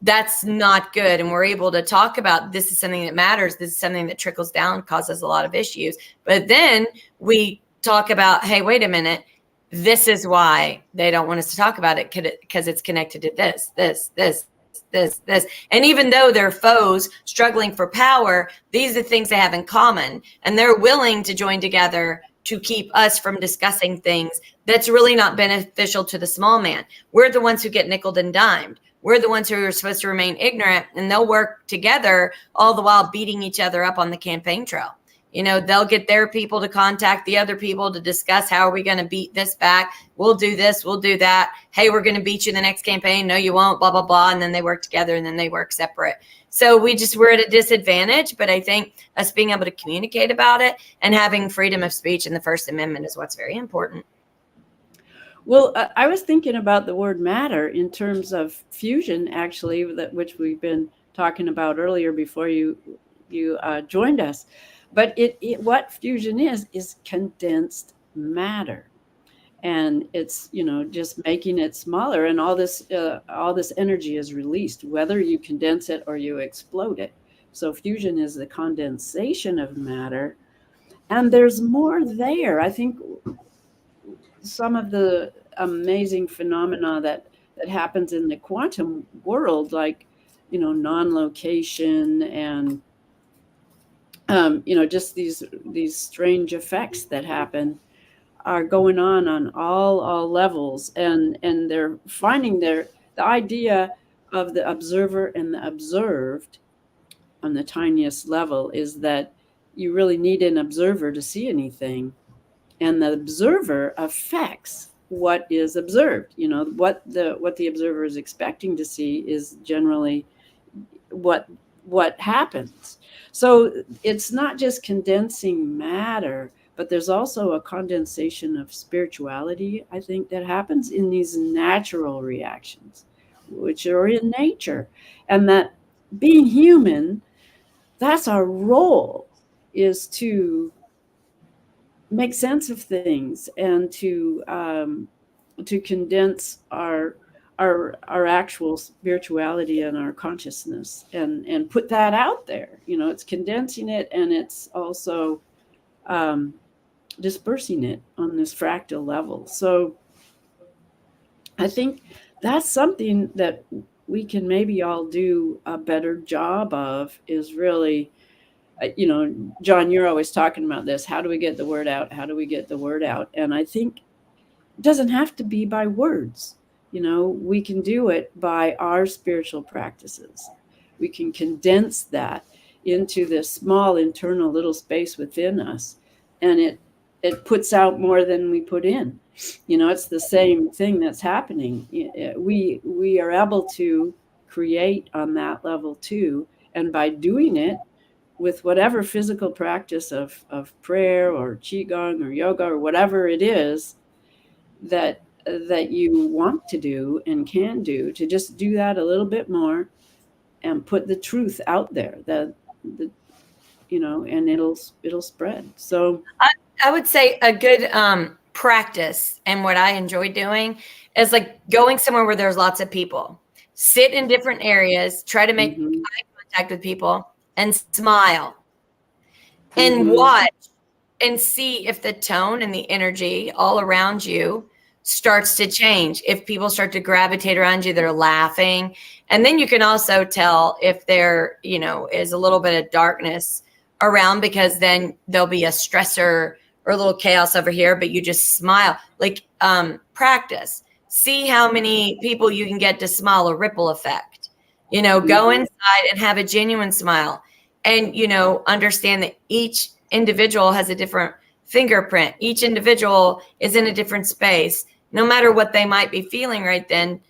that's not good. And we're able to talk about, this is something that matters. This is something that trickles down, causes a lot of issues. But then we talk about, hey, wait a minute, this is why they don't want us to talk about it, because it's connected to this. And even though they're foes struggling for power, these are things they have in common. And they're willing to join together to keep us from discussing things that's really not beneficial to the small man. We're the ones who get nickeled and dimed. We're the ones who are supposed to remain ignorant, and they'll work together all the while beating each other up on the campaign trail. They'll get their people to contact the other people to discuss, how are we going to beat this back? We'll do this. We'll do that. Hey, we're going to beat you in the next campaign. No, you won't, blah, blah, blah. And then they work together, and then they work separate. So we're at a disadvantage, but I think us being able to communicate about it and having freedom of speech in the First Amendment is what's very important. Well, I was thinking about the word matter in terms of fusion, actually, which we've been talking about earlier before you joined us. But what fusion is condensed matter, and it's just making it smaller, and all this energy is released, whether you condense it or you explode it. So fusion is the condensation of matter, and there's more there. I think some of the amazing phenomena that happens in the quantum world, like non-location and just these strange effects that happen, are going on all levels, and they're finding the idea of the observer and the observed on the tiniest level is that you really need an observer to see anything, and the observer affects what is observed. What the observer is expecting to see is generally what happens. So it's not just condensing matter, but there's also a condensation of spirituality, I think, that happens in these natural reactions, which are in nature. And that being human, that's our role, is to make sense of things and to condense our actual spirituality and our consciousness and put that out there. It's condensing it, and it's also dispersing it on this fractal level. So I think that's something that we can maybe all do a better job of, is really, John, you're always talking about this. How do we get the word out? How do we get the word out? And I think it doesn't have to be by words. We can do it by our spiritual practices. We can condense that into this small internal little space within us, and it puts out more than we put in. It's the same thing that's happening. We are able to create on that level too, and by doing it with whatever physical practice of prayer or qigong or yoga or whatever it is that you want to do and can do, to just do that a little bit more and put the truth out there, and it'll spread. So I would say a good practice, and what I enjoy doing, is like going somewhere where there's lots of people, sit in different areas, try to make eye contact with people, and smile, and watch and see if the tone and the energy all around you starts to change. If people start to gravitate around you, they're laughing. And then you can also tell if there, is a little bit of darkness around, because then there'll be a stressor or a little chaos over here, but you just smile. Like practice. See how many people you can get to smile, a ripple effect. Go inside and have a genuine smile. And, understand that each individual has a different fingerprint. Each individual is in a different space. No matter what they might be feeling right then,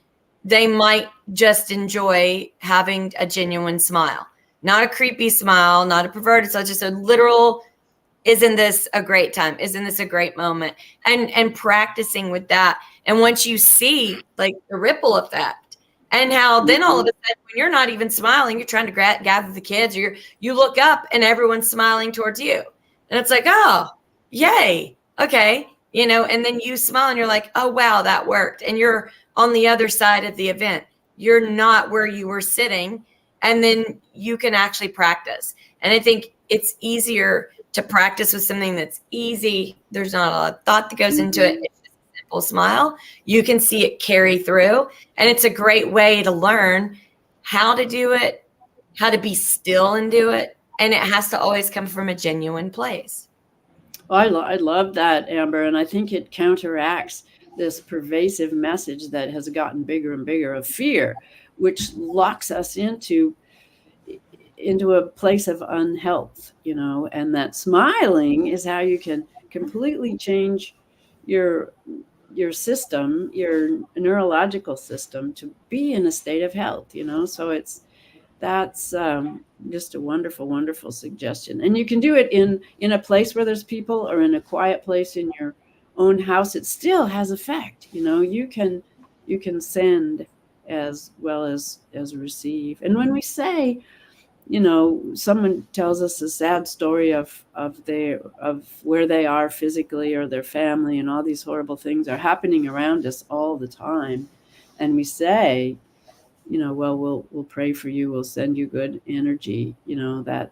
they might just enjoy having a genuine smile. Not a creepy smile, not a perverted smile, just a literal, isn't this a great time? Isn't this a great moment? And practicing with that And once you see like the ripple effect and how then all of a sudden when you're not even smiling, you're trying to gather the kids, or you look up and everyone's smiling towards you. And it's like, oh, yay. Okay. You know, and then you smile and you're like, oh, wow, that worked. And you're on the other side of the event. You're not where you were sitting. And then you can actually practice. And I think it's easier to practice with something that's easy. There's not a lot of thought that goes into it. It's just a simple smile. You can see it carry through. And it's a great way to learn how to do it, how to be still and do it. And it has to always come from a genuine place. Well, I love that, Amber. And I think it counteracts this pervasive message that has gotten bigger and bigger of fear, which locks us into a place of unhealth, you know, and that smiling is how you can completely change your system, your neurological system, to be in a state of health, you know. So that's just a wonderful, wonderful suggestion. And you can do it in a place where there's people, or in a quiet place in your own house. It still has effect, you know. You can send as well as receive. And when we say, you know, someone tells us a sad story of where they are physically, or their family, and all these horrible things are happening around us all the time, and we say, you know, well, we'll pray for you, we'll send you good energy, you know, that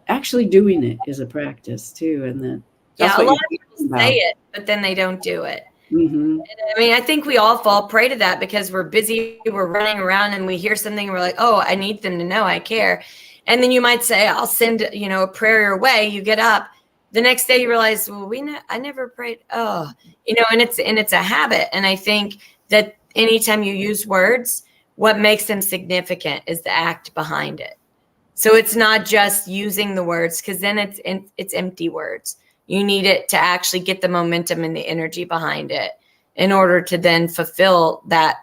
actually doing it is a practice too. And that's a lot of people say it, but then they don't do it. Mm-hmm. I mean, I think we all fall prey to that because we're busy, we're running around, and we hear something, and we're like, oh, I need them to know I care. And then you might say, I'll send, you know, a prayer your way. You get up the next day, you realize, well, I never prayed. Oh, you know, and it's a habit. And I think that anytime you use words, what makes them significant is the act behind it. So it's not just using the words, because then it's empty words. You need it to actually get the momentum and the energy behind it in order to then fulfill that,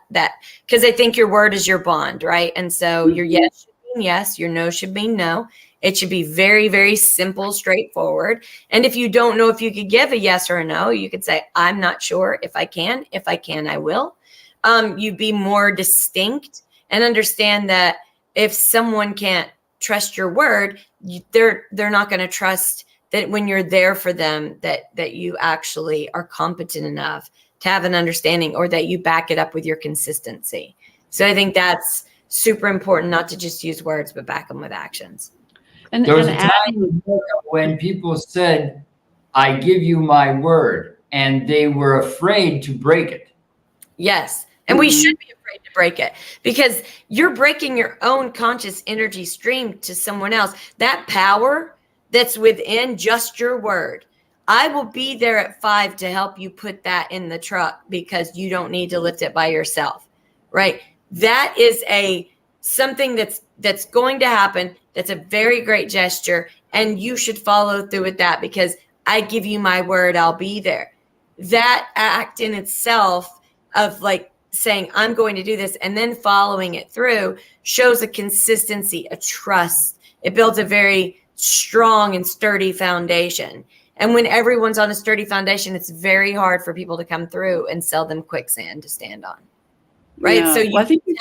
because I think your word is your bond, right? And so your yes should mean yes, your no should mean no. It should be very, very simple, straightforward. And if you don't know if you could give a yes or a no, you could say, I'm not sure if I can. If I can, I will. You be more distinct and understand that if someone can't trust your word, they're not going to trust that when you're there for them, that you actually are competent enough to have an understanding, or that you back it up with your consistency. So I think that's super important, not to just use words, but back them with actions. And there was a time when people said, I give you my word, and they were afraid to break it. Yes. And we should be afraid to break it, because you're breaking your own conscious energy stream to someone else. That power that's within just your word. I will be there at 5 to help you put that in the truck, because you don't need to lift it by yourself, right? That is something that's going to happen. That's a very great gesture, and you should follow through with that, because I give you my word, I'll be there. That act in itself of like saying, I'm going to do this, and then following it through, shows a consistency, a trust. It builds a very strong and sturdy foundation. And when everyone's on a sturdy foundation, it's very hard for people to come through and sell them quicksand to stand on. Right. Yeah. So I think you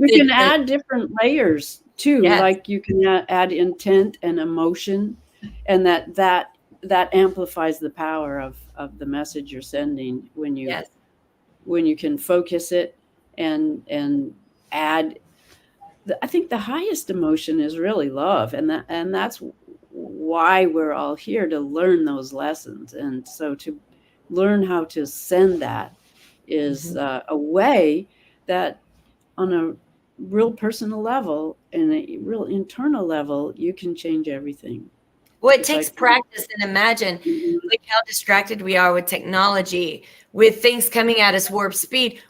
can add different layers too. Yes. Like you can add intent and emotion, and that amplifies the power of the message you're sending when you can focus it and add. I think the highest emotion is really love, and that's why we're all here, to learn those lessons. And so to learn how to send that is a way that, on a real personal level and a real internal level, you can change everything. Well, it takes practice. And imagine like how distracted we are with technology, with things coming at us warp speed.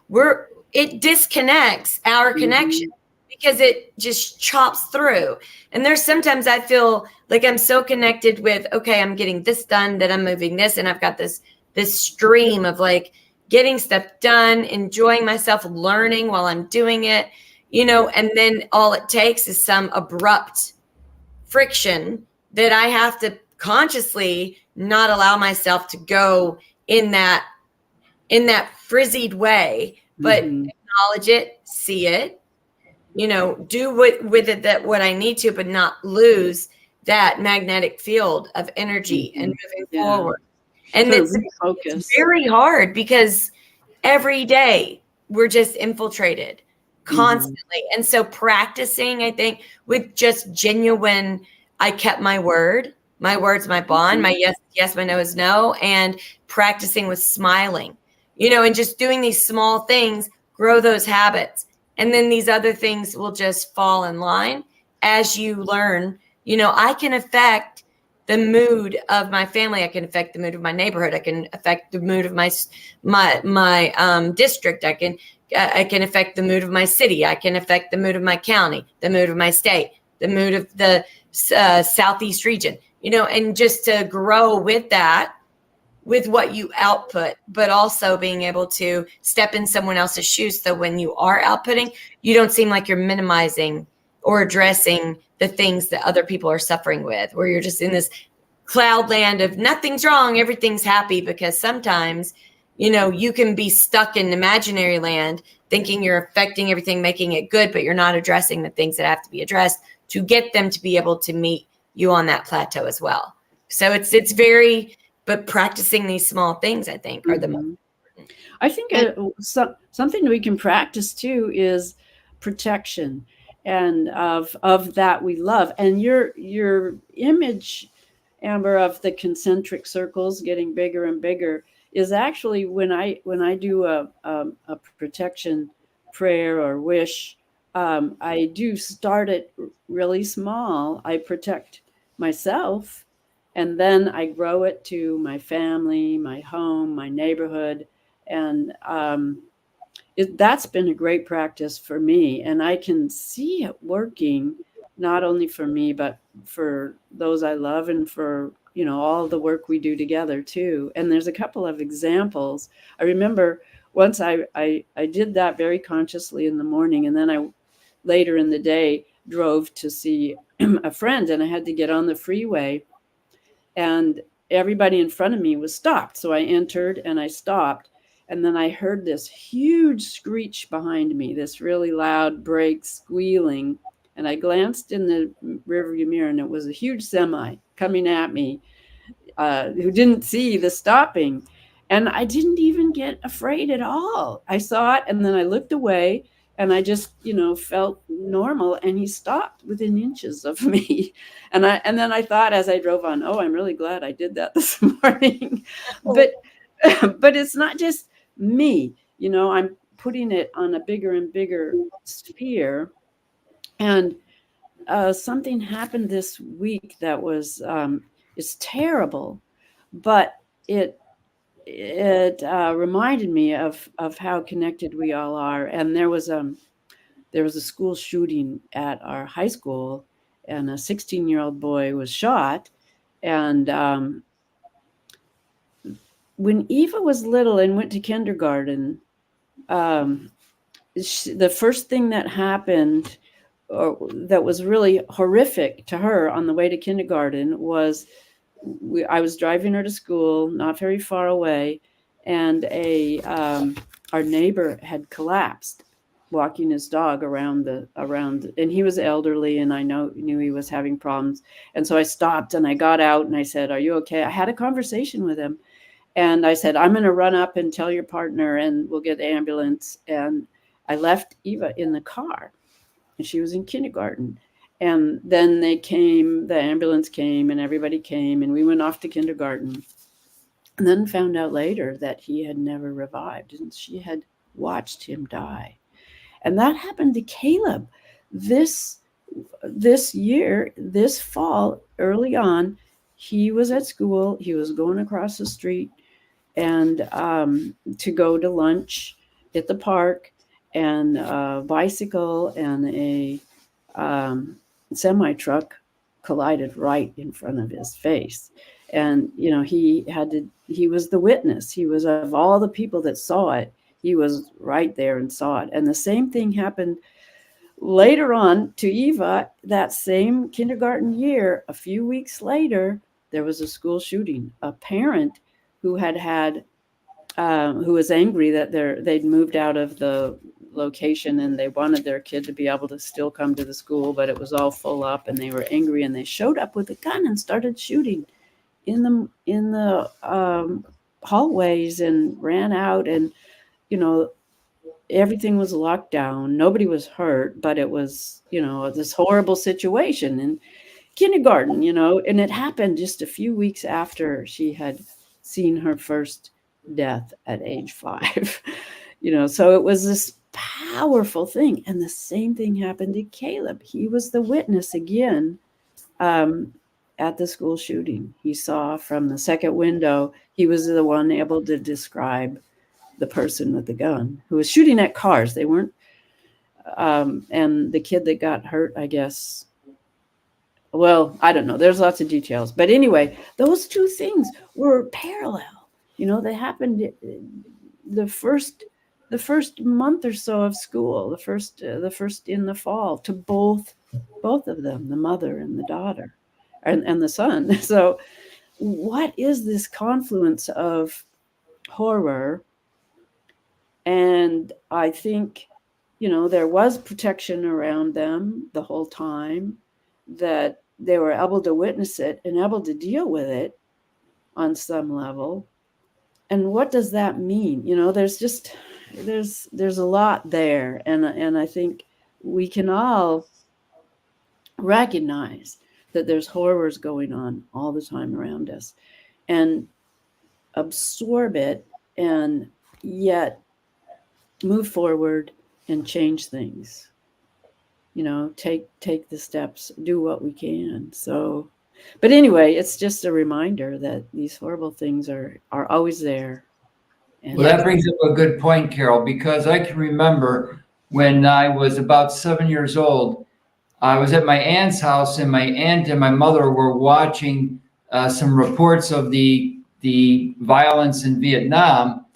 It disconnects our connection, because it just chops through. And there's sometimes I feel like I'm so connected with, okay, I'm getting this done, that I'm moving this, and I've got this stream of like getting stuff done, enjoying myself, learning while I'm doing it, you know, and then all it takes is some abrupt friction that I have to consciously not allow myself to go in that in that frizzied way, but Mhm. acknowledge it, see it, do with it that what I need to, but not lose that magnetic field of energy and moving Yeah. forward. And To it's refocus. very hard because every day we're just infiltrated constantly. And so practicing, I think, with just genuine, I kept my word, my word's my bond, my yes, yes, my no is no, and practicing with smiling, and just doing these small things, grow those habits. And then these other things will just fall in line as you learn. I can affect the mood of my family. I can affect the mood of my neighborhood. I can affect the mood of my district. I can affect the mood of my city. I can affect the mood of my county, the mood of my state, the mood of the Southeast region, and just to grow with that, with what you output, but also being able to step in someone else's shoes. So when you are outputting, you don't seem like you're minimizing or addressing the things that other people are suffering with, where you're just in this cloud land of nothing's wrong, everything's happy. Because sometimes, you can be stuck in imaginary land thinking you're affecting everything, making it good, but you're not addressing the things that have to be addressed to get them to be able to meet you on that plateau as well. So it's very, but practicing these small things, I think, are the most important. I think something we can practice too is protection, and of that we love. And your image, Amber, of the concentric circles getting bigger and bigger is actually when I do a protection prayer or wish. I do start it really small. I protect myself, and then I grow it to my family, my home, my neighborhood, and that's been a great practice for me. And I can see it working, not only for me, but for those I love, and for all the work we do together too. And there's a couple of examples. I remember once I did that very consciously in the morning, and then I later in the day drove to see a friend, and I had to get on the freeway, and everybody in front of me was stopped. So I entered and I stopped. And then I heard this huge screech behind me, this really loud brake squealing. And I glanced in the rearview mirror, and it was a huge semi coming at me, who didn't see the stopping. And I didn't even get afraid at all. I saw it, and then I looked away, and I just, felt normal. And he stopped within inches of me. And then I thought, as I drove on, oh, I'm really glad I did that this morning. But it's not just me. I'm putting it on a bigger and bigger sphere. And something happened this week that was it's terrible, but it reminded me of how connected we all are. And there was a school shooting at our high school, and a 16-year-old boy was shot. And when Eva was little and went to kindergarten, the first thing that happened, or that was really horrific to her on the way to kindergarten, was I was driving her to school, not very far away, and our neighbor had collapsed, walking his dog around, and he was elderly, and I knew he was having problems. And so I stopped, and I got out, and I said, "Are you okay?" I had a conversation with him, and I said, "I'm going to run up and tell your partner, and we'll get the ambulance." And I left Eva in the car, and she was in kindergarten. And then the ambulance came, and everybody came, and we went off to kindergarten. And then found out later that he had never revived, and she had watched him die. And that happened to Caleb this year, this fall, early on. He was at school. He was going across the street and to go to lunch at the park, and a bicycle and a semi-truck collided right in front of his face. And he was the witness. He was, of all the people that saw it, he was right there and saw it. And the same thing happened later on to Eva. That same kindergarten year, a few weeks later, there was a school shooting. A parent who had who was angry that they'd moved out of the location and they wanted their kid to be able to still come to the school, but it was all full up and they were angry and they showed up with a gun and started shooting in the hallways and ran out, and everything was locked down. Nobody was hurt, but it was this horrible situation in kindergarten, and it happened just a few weeks after she had seen her first death at age 5. So it was this powerful thing. And the same thing happened to Caleb. He was the witness again at the school shooting. He saw from the second window. He was the one able to describe the person with the gun who was shooting at cars. They weren't, and the kid that got hurt, I guess, well, I don't know. There's lots of details. But anyway, those two things were parallel. They happened the first month or so of school, the first in the fall, to both of them, the mother and the daughter, and the son. So what is this confluence of horror? And I think, there was protection around them the whole time, that they were able to witness it and able to deal with it on some level. And what does that mean? There's a lot there. And I think we can all recognize that there's horrors going on all the time around us and absorb it, and yet move forward and change things. Take the steps, do what we can. So, but anyway, it's just a reminder that these horrible things are always there. And Well, that brings up a good point, Carol, because I can remember when I was about 7 years old, I was at my aunt's house, and my aunt and my mother were watching some reports of the violence in Vietnam,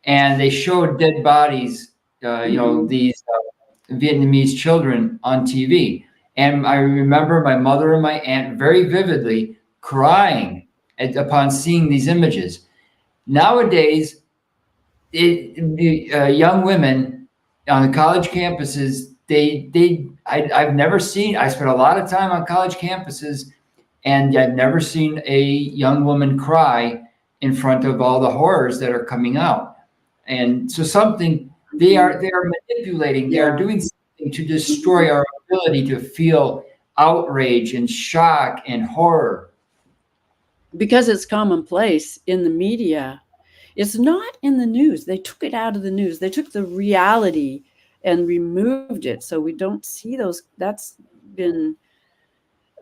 and they showed dead bodies, these Vietnamese children on TV. And I remember my mother and my aunt very vividly crying upon seeing these images. Nowadays, young women on the college campuses, I've never seen, I spent a lot of time on college campuses, and I've never seen a young woman cry in front of all the horrors that are coming out. And so they are manipulating, they are doing something to destroy our ability to feel outrage and shock and horror. Because it's commonplace in the media. It's not in the news. They took it out of the news. They took the reality and removed it, so we don't see those. That's been,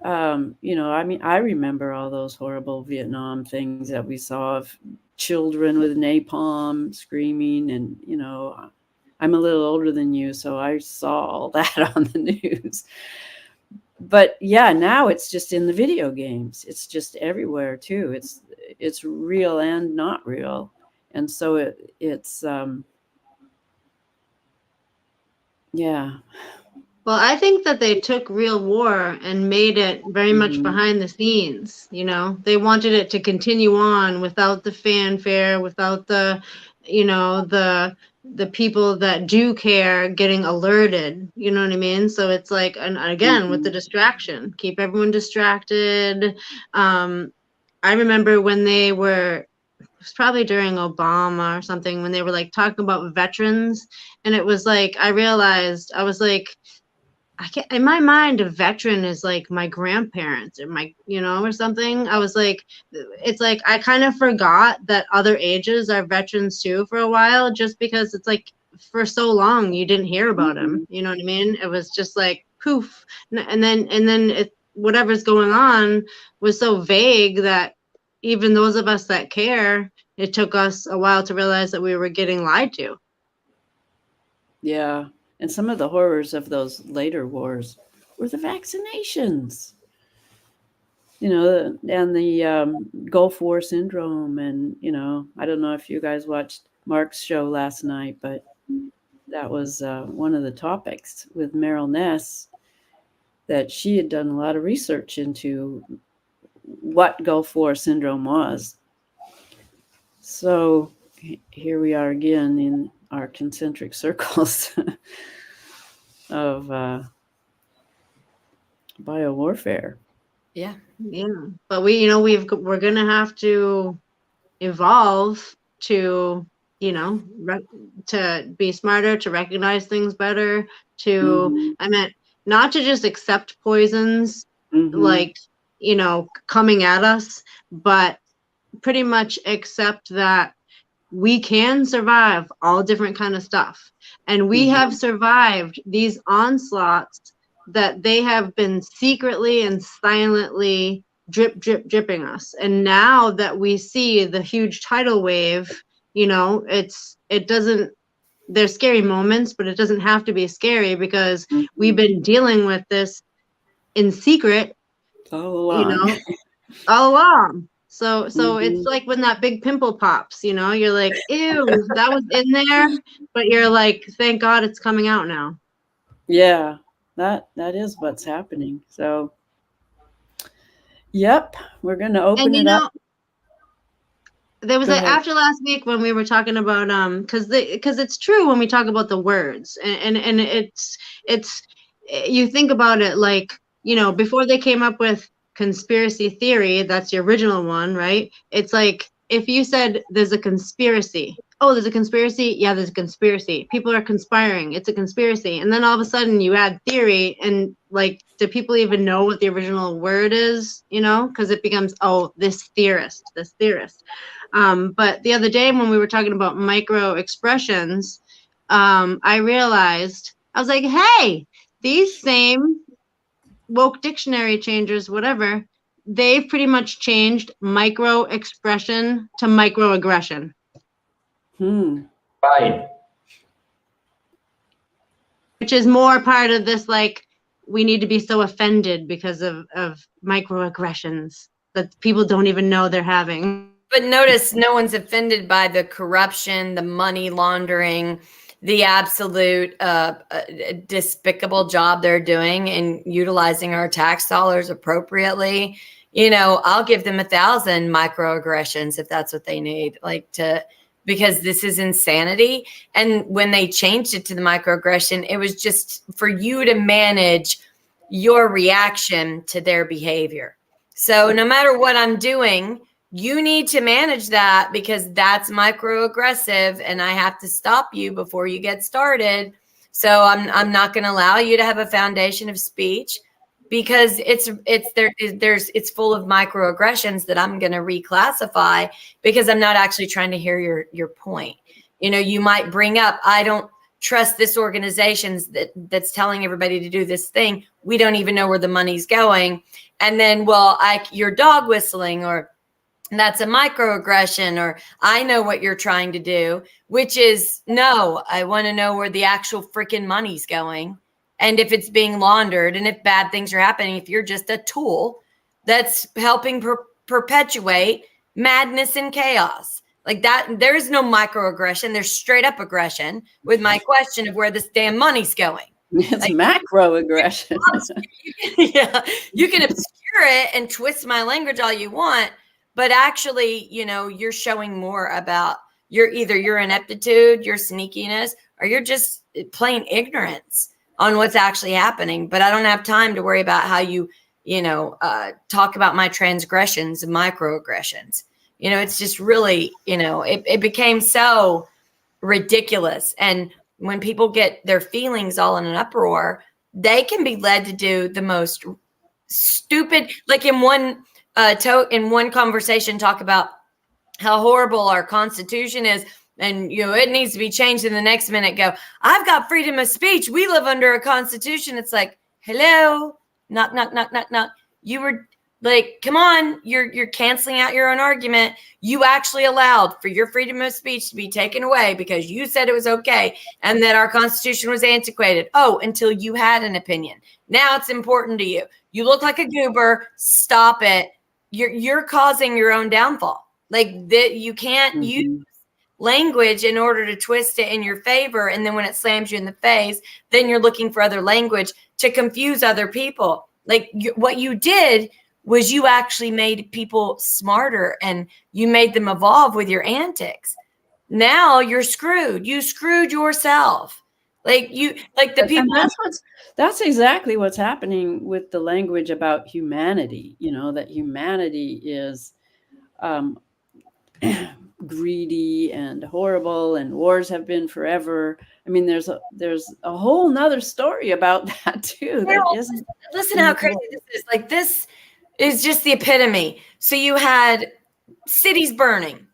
I remember all those horrible Vietnam things that we saw of children with napalm screaming, and I'm a little older than you, so I saw all that on the news. But yeah, now it's just in the video games. It's just everywhere too. It's real and not real. And so it's yeah. Well, I think that they took real war and made it very much behind the scenes. They wanted it to continue on without the fanfare, without the, the people that do care getting alerted. You know what I mean? So it's like, and again, with the distraction, keep everyone distracted. I remember when it was probably during Obama or something, when they were like talking about veterans, and it was like, I realized, I was like, in my mind, a veteran is like my grandparents or my, or something. I was like, it's like, I kind of forgot that other ages are veterans too for a while, just because it's like, for so long, you didn't hear about them. You know what I mean? It was just like poof. And then whatever's going on was so vague that even those of us that care, it took us a while to realize that we were getting lied to. Yeah. And some of the horrors of those later wars were the vaccinations, and the Gulf War syndrome. And, I don't know if you guys watched Mark's show last night, but that was one of the topics with Meryl Ness, that she had done a lot of research into what Gulf War syndrome was. So here we are again in our concentric circles of biowarfare. Yeah. But we're gonna have to evolve to, to be smarter, to recognize things better, to, I meant not to just accept poisons like, coming at us, but pretty much accept that we can survive all different kind of stuff. And we have survived these onslaughts that they have been secretly and silently dripping us. And now that we see the huge tidal wave, there's scary moments, but it doesn't have to be scary because we've been dealing with this in secret all along. All along. So it's like when that big pimple pops, you're like, ew, that was in there, but you're like, thank God it's coming out now. Yeah, that is what's happening. So, yep, we're going to open it up. There was after last week when we were talking about because it's true when we talk about the words and it's you think about it like, before they came up with conspiracy theory, that's the original one, right? It's like if you said there's a conspiracy, oh, there's a conspiracy, yeah, there's a conspiracy, people are conspiring, it's a conspiracy, and then all of a sudden you add theory, and like, do people even know what the original word is? Because it becomes, oh, this theorist. But the other day when we were talking about micro expressions, I realized, I was like, hey, these same woke dictionary changers, whatever, they've pretty much changed micro expression to microaggression. Right. Which is more part of this, like, we need to be so offended because of microaggressions that people don't even know they're having. But notice no one's offended by the corruption, the money laundering, the absolute despicable job they're doing in utilizing our tax dollars appropriately. I'll give them 1,000 microaggressions if that's what they need, because this is insanity. And when they changed it to the microaggression, it was just for you to manage your reaction to their behavior. So no matter what I'm doing, you need to manage that because that's microaggressive and I have to stop you before you get started. So I'm not going to allow you to have a foundation of speech because it's full of microaggressions that I'm going to reclassify because I'm not actually trying to hear your point. You might bring up, I don't trust this organization that's telling everybody to do this thing. We don't even know where the money's going. And then, you're dog whistling, or that's a microaggression, or I know what you're trying to do, which is, no, I want to know where the actual freaking money's going and if it's being laundered and if bad things are happening, if you're just a tool that's helping perpetuate madness and chaos. Like that, there is no microaggression. There's straight up aggression with my question of where this damn money's going. It's macroaggression. Yeah, you can obscure it and twist my language all you want, but actually, you're showing more about either your ineptitude, your sneakiness, or you're just plain ignorance on what's actually happening. But I don't have time to worry about how you talk about my transgressions and microaggressions. It's just really, it became so ridiculous. And when people get their feelings all in an uproar, they can be led to do the most stupid, like in one conversation, talk about how horrible our Constitution is. And, it needs to be changed. In the next minute go, I've got freedom of speech. We live under a constitution. It's like, hello, knock, knock, knock, knock, knock. You were like, come on, you're canceling out your own argument. You actually allowed for your freedom of speech to be taken away because you said it was okay and that our Constitution was antiquated. Oh, until you had an opinion. Now it's important to you. You look like a goober. Stop it. You're causing your own downfall. Like that, you can't use language in order to twist it in your favor. And then when it slams you in the face, then you're looking for other language to confuse other people. Like what you did was you actually made people smarter and you made them evolve with your antics. now you're screwed. You screwed yourself. Like the people. And that's exactly what's happening with the language about humanity. That humanity is greedy and horrible, and wars have been forever. I mean, there's a whole nother story about that too. That isn't. Listen how crazy this is. Like, this is just the epitome. So you had cities burning,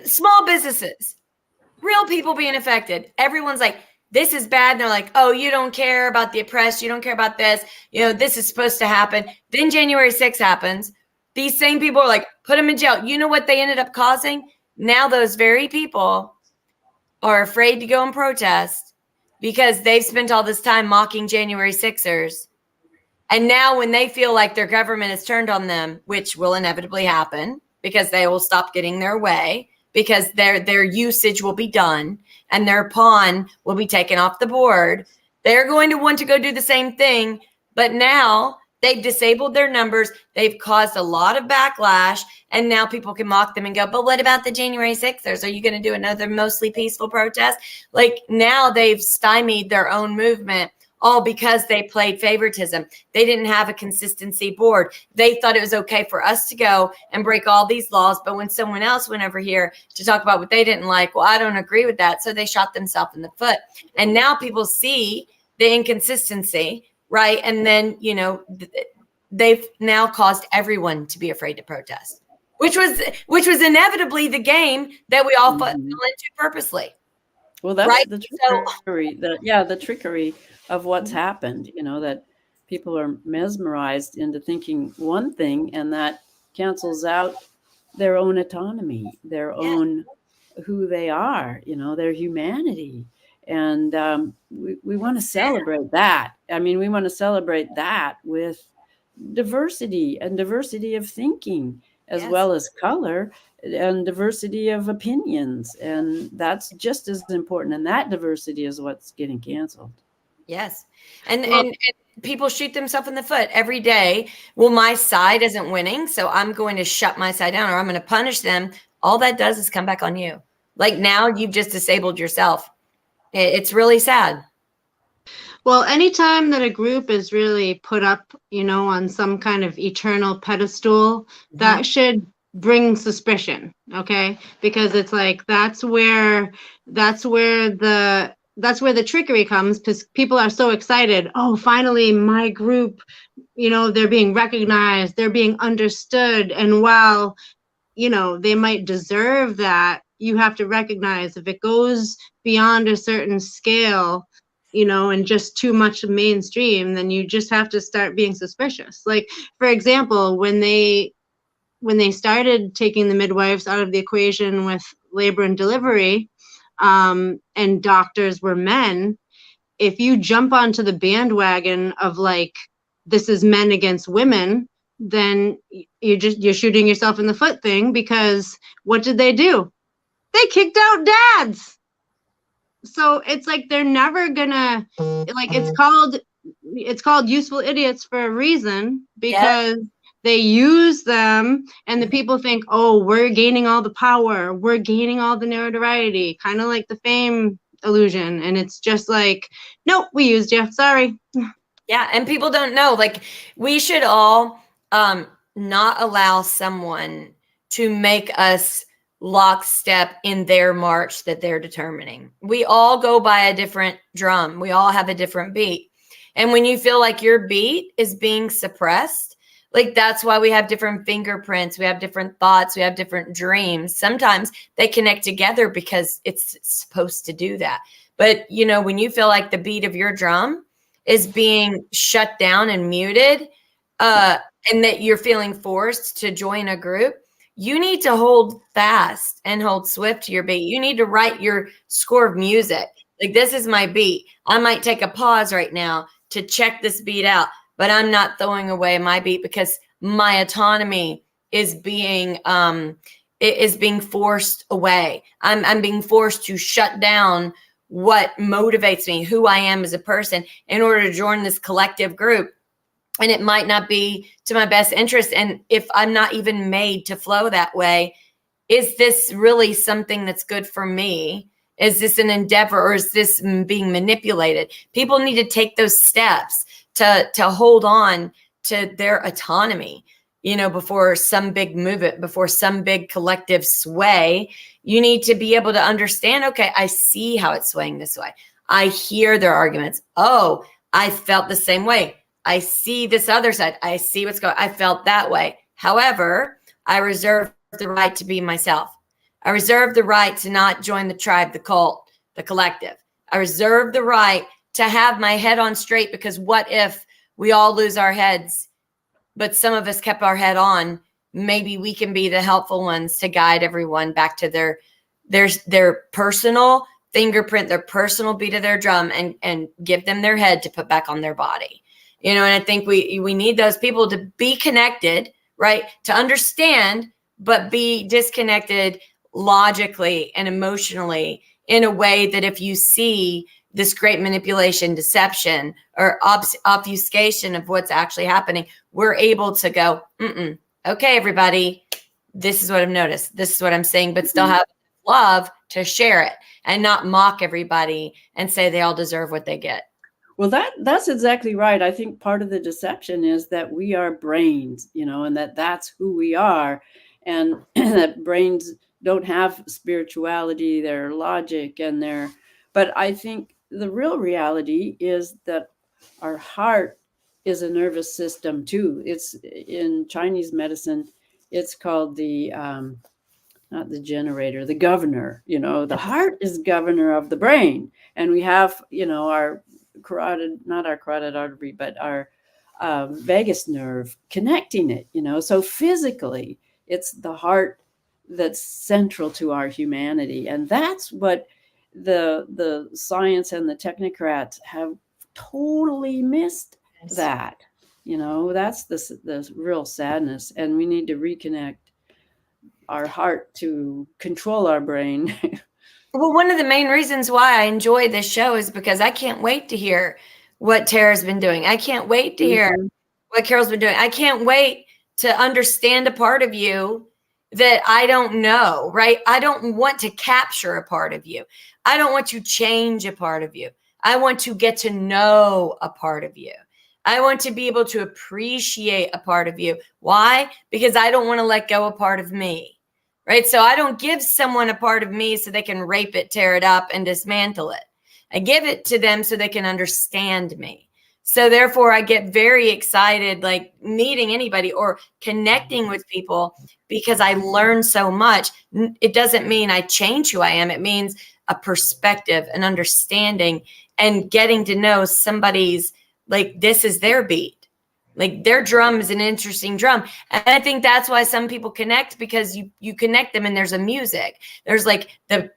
small businesses, real people being affected. Everyone's like, this is bad. And they're like, oh, you don't care about the oppressed. You don't care about this. This is supposed to happen. Then January 6th happens. These same people are like, put them in jail. You know what they ended up causing? Now those very people are afraid to go and protest because they've spent all this time mocking January 6ers. And now when they feel like their government has turned on them, which will inevitably happen because they will stop getting their way, because their usage will be done and their pawn will be taken off the board, they're going to want to go do the same thing. But now they've disabled their numbers. They've caused a lot of backlash. And now people can mock them and go, but what about the January 6ers? Are you going to do another mostly peaceful protest? Like, now they've stymied their own movement, all because they played favoritism. They didn't have a consistency board. They thought it was okay for us to go and break all these laws. But when someone else went over here to talk about what they didn't like, well, I don't agree with that. So they shot themselves in the foot. And now people see the inconsistency, right? And then, they've now caused everyone to be afraid to protest, which was inevitably the game that we all fell into purposely. Well, that's right? the trickery. The trickery of what's happened. That people are mesmerized into thinking one thing, and that cancels out their own autonomy, their own who they are. Their humanity. And we want to celebrate that. I mean, we want to celebrate that with diversity and diversity of thinking, as well as color and diversity of opinions. And that's just as important. And that diversity is what's getting canceled. Yes. And people shoot themselves in the foot every day. Well, my side isn't winning, so I'm going to shut my side down, or I'm going to punish them. All that does is come back on you. Like, now you've just disabled yourself. It's really sad. Well, anytime that a group is really put up, on some kind of eternal pedestal, that should bring suspicion, okay? Because it's like that's where the trickery comes, because people are so excited. Oh, finally, my group, they're being recognized, they're being understood. And while, they might deserve that, you have to recognize if it goes beyond a certain scale, and just too much mainstream, then you just have to start being suspicious. Like, for example, when they started taking the midwives out of the equation with labor and delivery, and doctors were men, if you jump onto the bandwagon of like, this is men against women, then you're shooting yourself in the foot thing, because what did they do? They kicked out dads. So it's like they're never gonna, like, it's called useful idiots for a reason, because they use them, and the people think, oh, we're gaining all the power, we're gaining all the notoriety, kind of like the fame illusion. And it's just like, nope, we used you, sorry. Yeah, and people don't know, like, we should all not allow someone to make us lockstep in their march that they're determining. We all go by a different drum. We all have a different beat. And when you feel like your beat is being suppressed, like, that's why we have different fingerprints. We have different thoughts. We have different dreams. Sometimes they connect together because it's supposed to do that. But, when you feel like the beat of your drum is being shut down and muted, and that you're feeling forced to join a group, you need to hold fast and hold swift to your beat. You need to write your score of music. Like, this is my beat. I might take a pause right now to check this beat out, but I'm not throwing away my beat, because my autonomy is being forced away. I'm being forced to shut down what motivates me, who I am as a person, in order to join this collective group. And it might not be to my best interest. And if I'm not even made to flow that way, is this really something that's good for me? Is this an endeavor, or is this being manipulated? People need to take those steps to hold on to their autonomy, before some big movement, before some big collective sway. You need to be able to understand, okay, I see how it's swaying this way. I hear their arguments. Oh, I felt the same way. I see this other side. I see what's going on. I felt that way. However, I reserve the right to be myself. I reserve the right to not join the tribe, the cult, the collective. I reserve the right to have my head on straight, because what if we all lose our heads, but some of us kept our head on? Maybe we can be the helpful ones to guide everyone back to their personal fingerprint, their personal beat of their drum, and give them their head to put back on their body. And I think we need those people to be connected, right? To understand, but be disconnected logically and emotionally, in a way that if you see this great manipulation, deception, or obfuscation of what's actually happening, we're able to go, okay, everybody, this is what I've noticed. This is what I'm saying, but still have love to share it and not mock everybody and say they all deserve what they get. Well, that's exactly right. I think part of the deception is that we are brains, and that's who we are, and that brains don't have spirituality, their logic, but I think the real reality is that our heart is a nervous system too. It's in Chinese medicine, it's called the not the generator, the governor. The heart is governor of the brain, and we have our not our carotid artery, but our vagus nerve connecting it. So physically, it's the heart that's central to our humanity, and that's what the science and the technocrats have totally missed. That that's the real sadness, and we need to reconnect our heart to control our brain. Well, one of the main reasons why I enjoy this show is because I can't wait to hear what Tara's been doing. I can't wait to hear what Carol's been doing. I can't wait to understand a part of you that I don't know, right? I don't want to capture a part of you. I don't want to change a part of you. I want to get to know a part of you. I want to be able to appreciate a part of you. Why? Because I don't want to let go a part of me, right? So I don't give someone a part of me so they can rape it, tear it up, and dismantle it. I give it to them so they can understand me. So therefore, I get very excited, like meeting anybody or connecting with people, because I learn so much. It doesn't mean I change who I am. It means a perspective, an understanding, and getting to know somebody's, like, this is their beat. Like, their drum is an interesting drum. And I think that's why some people connect, because you connect them and there's a music. There's like the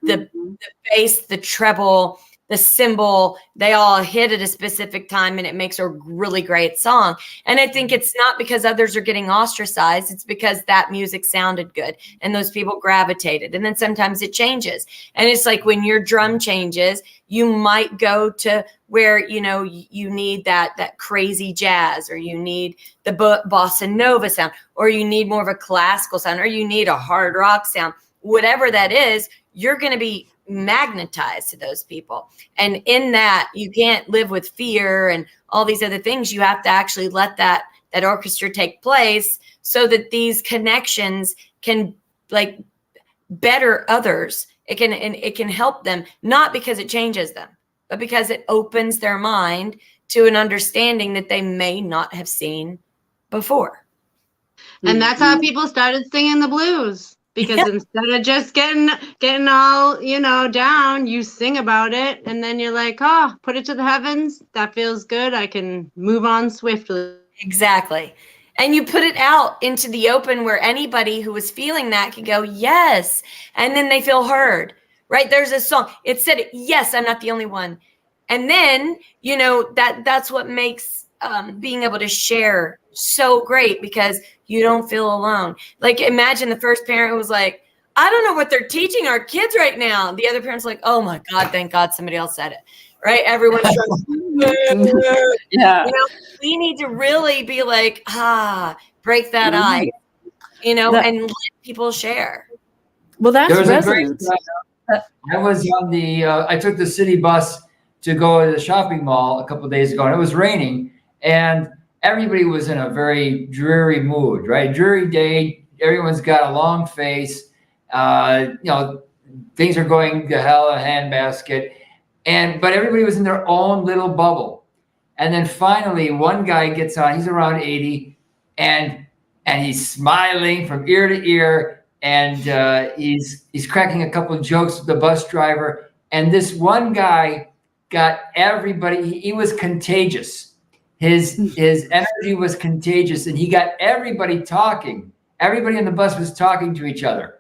bass, the treble, the cymbal, they all hit at a specific time, and it makes a really great song. And I think it's not because others are getting ostracized. It's because that music sounded good and those people gravitated. And then sometimes it changes. And it's like when your drum changes, you might go to where, you need that crazy jazz, or you need the bossa nova sound, or you need more of a classical sound, or you need a hard rock sound. Whatever that is, you're going to be magnetized to those people. And in that, you can't live with fear and all these other things. You have to actually let that orchestra take place, so that these connections can, like, better others. It can help them, not because it changes them, but because it opens their mind to an understanding that they may not have seen before. And that's how people started singing the blues. Because instead of just getting all, down, you sing about it, and then you're like, oh, put it to the heavens. That feels good. I can move on swiftly. Exactly. And you put it out into the open where anybody who was feeling that could go, yes. And then they feel heard, right? There's a song. It said, yes, I'm not the only one. And then, that's what makes being able to share so great, because you don't feel alone. Like, imagine the first parent was like, I don't know what they're teaching our kids right now. The other parent's like, oh my God, thank God somebody else said it, right? Everyone's yeah. We need to really be like, break that ice, and let people share. Well, that's There was a great. resonance. I was on the. I took the city bus to go to the shopping mall a couple of days ago, and it was raining, and everybody was in a very dreary mood. Right, dreary day. Everyone's got a long face. Things are going to hell in a handbasket, but everybody was in their own little bubble. And then finally, one guy gets on. He's around 80, and he's smiling from ear to ear, and he's cracking a couple of jokes with the bus driver. And this one guy got everybody. He was contagious. His energy was contagious, and he got everybody talking. Everybody on the bus was talking to each other.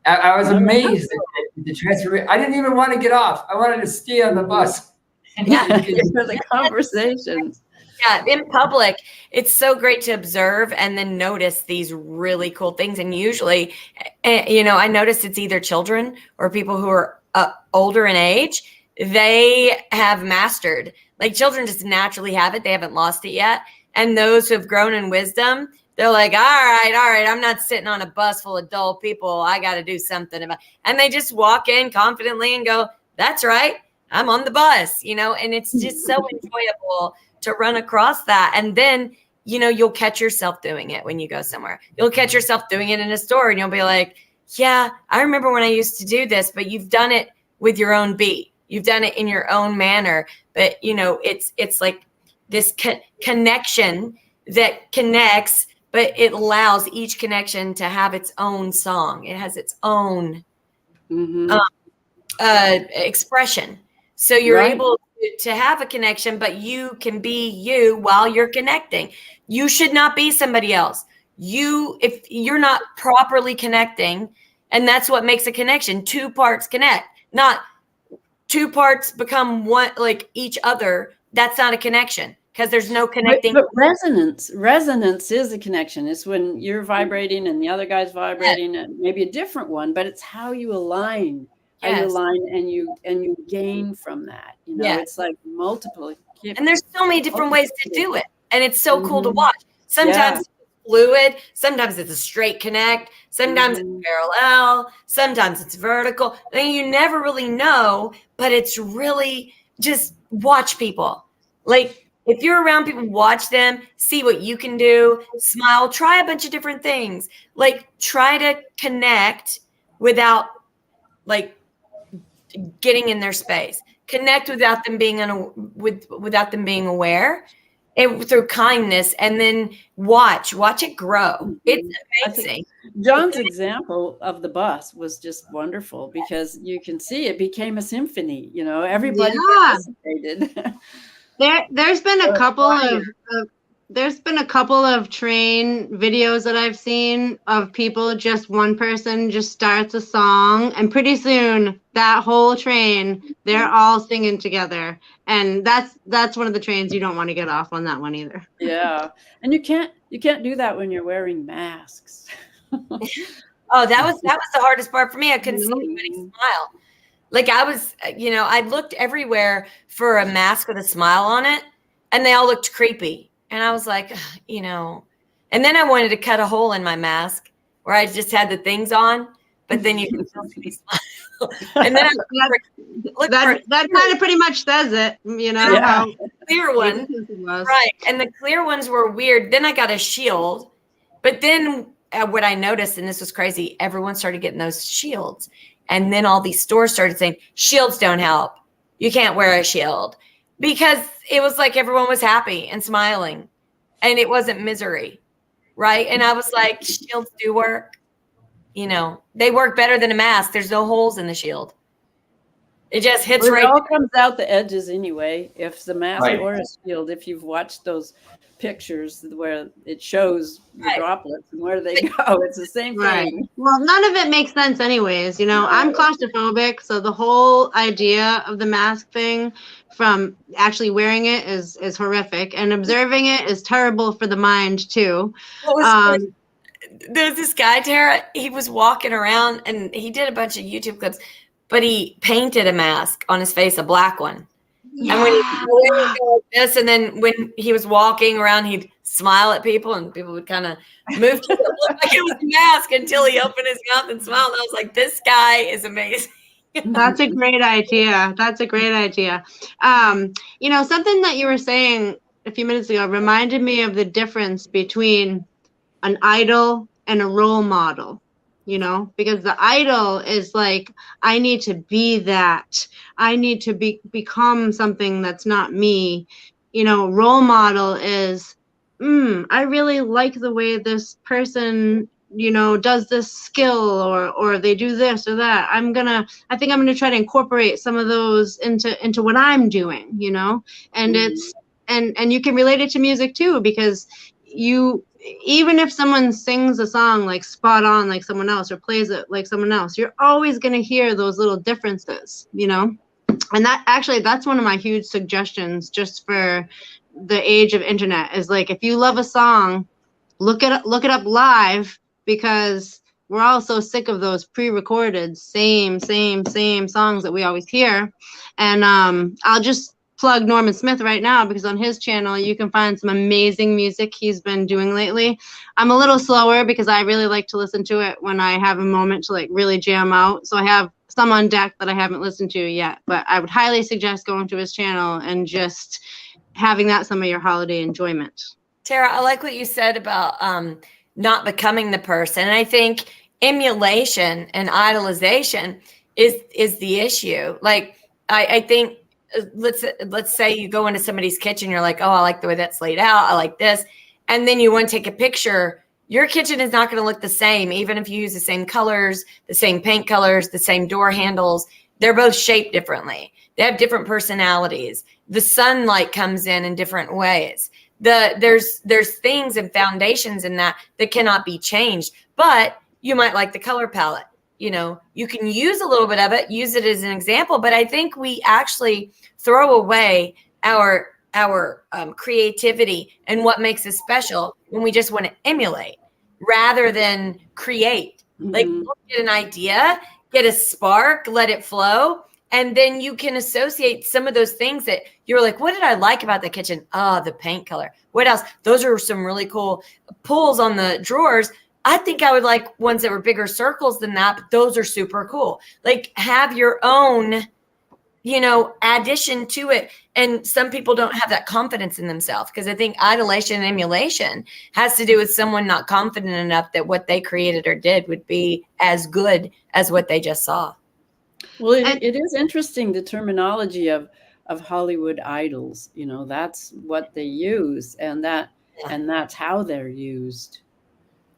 I was amazed at the transformation. I didn't even want to get off. I wanted to stay on the bus. Yeah, For the conversation. Yeah, in public, it's so great to observe and then notice these really cool things. And usually, I notice it's either children or people who are older in age. They have mastered, like children just naturally have it. They haven't lost it yet. And those who have grown in wisdom, they're like, all right, I'm not sitting on a bus full of dull people. I got to do something about it. And they just walk in confidently and go, that's right, I'm on the bus, and it's just so enjoyable to run across that. And then, you'll catch yourself doing it when you go somewhere. You'll catch yourself doing it in a store and you'll be like, yeah, I remember when I used to do this, but you've done it with your own beat. You've done it in your own manner. But, it's like this connection that connects, but it allows each connection to have its own song. It has its own expression. So you're able to have a connection, but you can be you while you're connecting. You should not be somebody else. If you're not properly connecting, and that's what makes a connection. Two parts connect, not two parts become one, like each other. That's not a connection because there's no connecting. But resonance is a connection. It's when you're vibrating and the other guy's vibrating, and maybe a different one, but it's how you align. How you align and you gain from that. It's like multiple. And there's so many different ways to do it. And it's so cool to watch. Sometimes it's fluid. Sometimes it's a straight connect. Sometimes it's parallel. Sometimes it's vertical. And you never really know, but it's really just watch people. Like if you're around people, watch them, see what you can do, smile, try a bunch of different things. Like try to connect without like getting in their space, connect without them being without them being aware, and through kindness, and then watch it grow. It's amazing. John's example of the bus was just wonderful because you can see it became a symphony. Everybody participated. There's been a couple of train videos that I've seen of people, just one person just starts a song, and pretty soon that whole train, they're all singing together. And that's one of the trains you don't want to get off on that one either. Yeah. And you can't do that when you're wearing masks. Oh, that was the hardest part for me. I couldn't see anybody smile. Like I was, I looked everywhere for a mask with a smile on it, and they all looked creepy. And I was like, and then I wanted to cut a hole in my mask where I just had the things on, but then you can still see me smile. And then that kind of pretty much says it, how clear one, right? And the clear ones were weird. Then I got a shield, but then what I noticed, and this was crazy, everyone started getting those shields, and then all these stores started saying shields don't help. You can't wear a shield. Because it was like everyone was happy and smiling and it wasn't misery, right? And I was like, shields do work. They work better than a mask. There's no holes in the shield. It just hits It right. all comes out the edges anyway. If it's a mask or a shield, if you've watched those pictures where it shows the droplets and where they go, it's the same thing. Well, none of it makes sense anyways. I'm claustrophobic, so the whole idea of the mask thing, from actually wearing it is horrific, and observing it is terrible for the mind too. There's this guy, Tara, he was walking around and he did a bunch of YouTube clips, but he painted a mask on his face, a black one. And when he'd go like this, and then when he was walking around, he'd smile at people, and people would kind of move to it. Looked like it was a mask until he opened his mouth and smiled. And I was like, this guy is amazing. That's a great idea. That's a great idea. Something that you were saying a few minutes ago reminded me of the difference between an idol and a role model, because the idol is like, I need to be that. I need to become something that's not me. Role model is, I really like the way this person does this skill, or they do this or that. I think I'm gonna try to incorporate some of those into what I'm doing, and it's and you can relate it to music too, because even if someone sings a song like spot on like someone else, or plays it like someone else, you're always going to hear those little differences, and that's one of my huge suggestions just for the age of internet, is like, if you love a song, look it up live, because we're all so sick of those pre-recorded same songs that we always hear. And I'll just plug Norman Smith right now, because on his channel you can find some amazing music he's been doing lately. I'm a little slower because I really like to listen to it when I have a moment to like really jam out. So I have some on deck that I haven't listened to yet, but I would highly suggest going to his channel and just having that some of your holiday enjoyment. Tara, I like what you said about not becoming the person. And I think emulation and idolization is the issue. Like, I think, let's say you go into somebody's kitchen, you're like, oh, I like the way that's laid out, I like this, and then you want to take a picture. Your kitchen is not going to look the same, even if you use the same colors, the same paint colors, the same door handles. They're both shaped differently. They have different personalities. The sunlight comes in different ways. There's things and foundations in that cannot be changed, but you might like the color palette. You can use a little bit of it, use it as an example, but I think we actually throw away our creativity and what makes us special when we just want to emulate rather than create. Like, look at an idea, get a spark, let it flow, and then you can associate some of those things that you're like, what did I like about the kitchen? Oh, the paint color. What else? Those are some really cool pulls on the drawers. I think I would like ones that were bigger circles than that, but those are super cool. Like, have your own, addition to it. And some people don't have that confidence in themselves, because I think idolation and emulation has to do with someone not confident enough that what they created or did would be as good as what they just saw. Well, it is interesting, the terminology of Hollywood idols. That's what they use, and that's how they're used.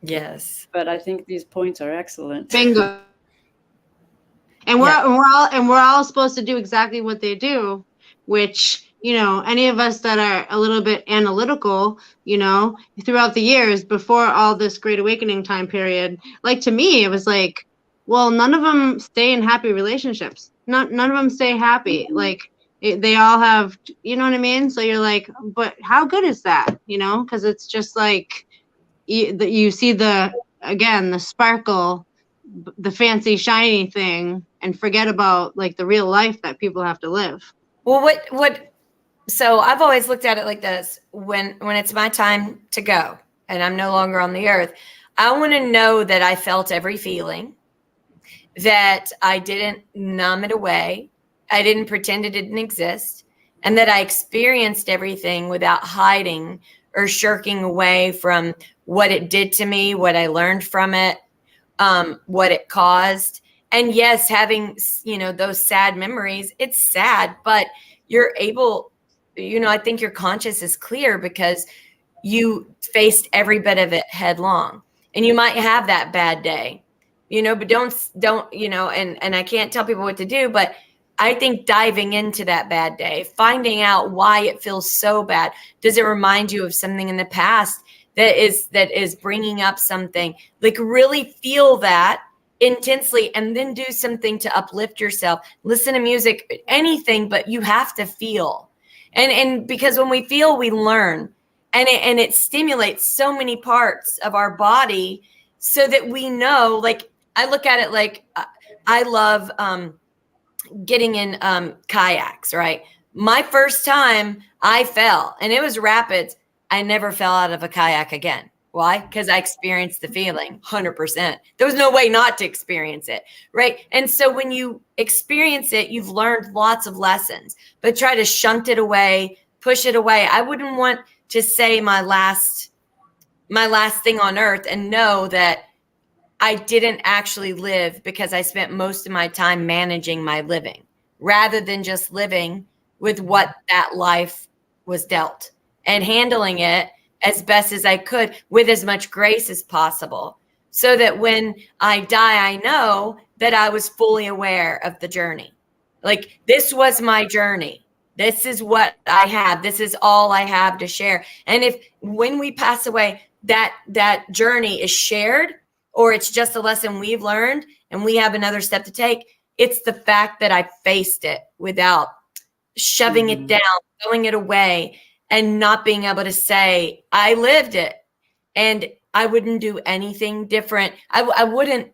Yes. But I think these points are excellent. Bingo. And we're all supposed to do exactly what they do, which, any of us that are a little bit analytical, throughout the years before all this Great Awakening time period, like, to me, it was like, well, none of them stay in happy relationships. None of them stay happy. Like, they all have, you know what I mean? So you're like, but how good is that? Because it's just like, you see the sparkle, the fancy shiny thing, and forget about like the real life that people have to live. Well, so I've always looked at it like this: when it's my time to go and I'm no longer on the earth, I want to know that I felt every feeling, that I didn't numb it away, I didn't pretend it didn't exist, and that I experienced everything without hiding or shirking away from what it did to me, what I learned from it, what it caused. And yes, having, those sad memories, it's sad, but you're able, I think your conscience is clear because you faced every bit of it headlong. And you might have that bad day, but don't, and I can't tell people what to do, but I think diving into that bad day, finding out why it feels so bad. Does it remind you of something in the past that is bringing up something? Like, really feel that intensely, and then do something to uplift yourself. Listen to music, anything, but you have to feel. And because when we feel, we learn, and it stimulates so many parts of our body, so that we know. Like, I look at it like, I love getting in kayaks, right? my first time I fell, and it was rapids. I never fell out of a kayak again. Why? Because I experienced the feeling 100%. There was no way not to experience it, right? And so when you experience it, you've learned lots of lessons, but try to shunt it away, push it away. I wouldn't want to say my last thing on earth and know that I didn't actually live because I spent most of my time managing my living rather than just living with what that life was dealt and handling it as best as I could with as much grace as possible, so that when I die, I know that I was fully aware of the journey. Like, this was my journey. This is what I have. This is all I have to share. And if when we pass away, that journey is shared, or it's just a lesson we've learned and we have another step to take, it's the fact that I faced it without shoving it down, throwing it away, and not being able to say, I lived it and I wouldn't do anything different. I wouldn't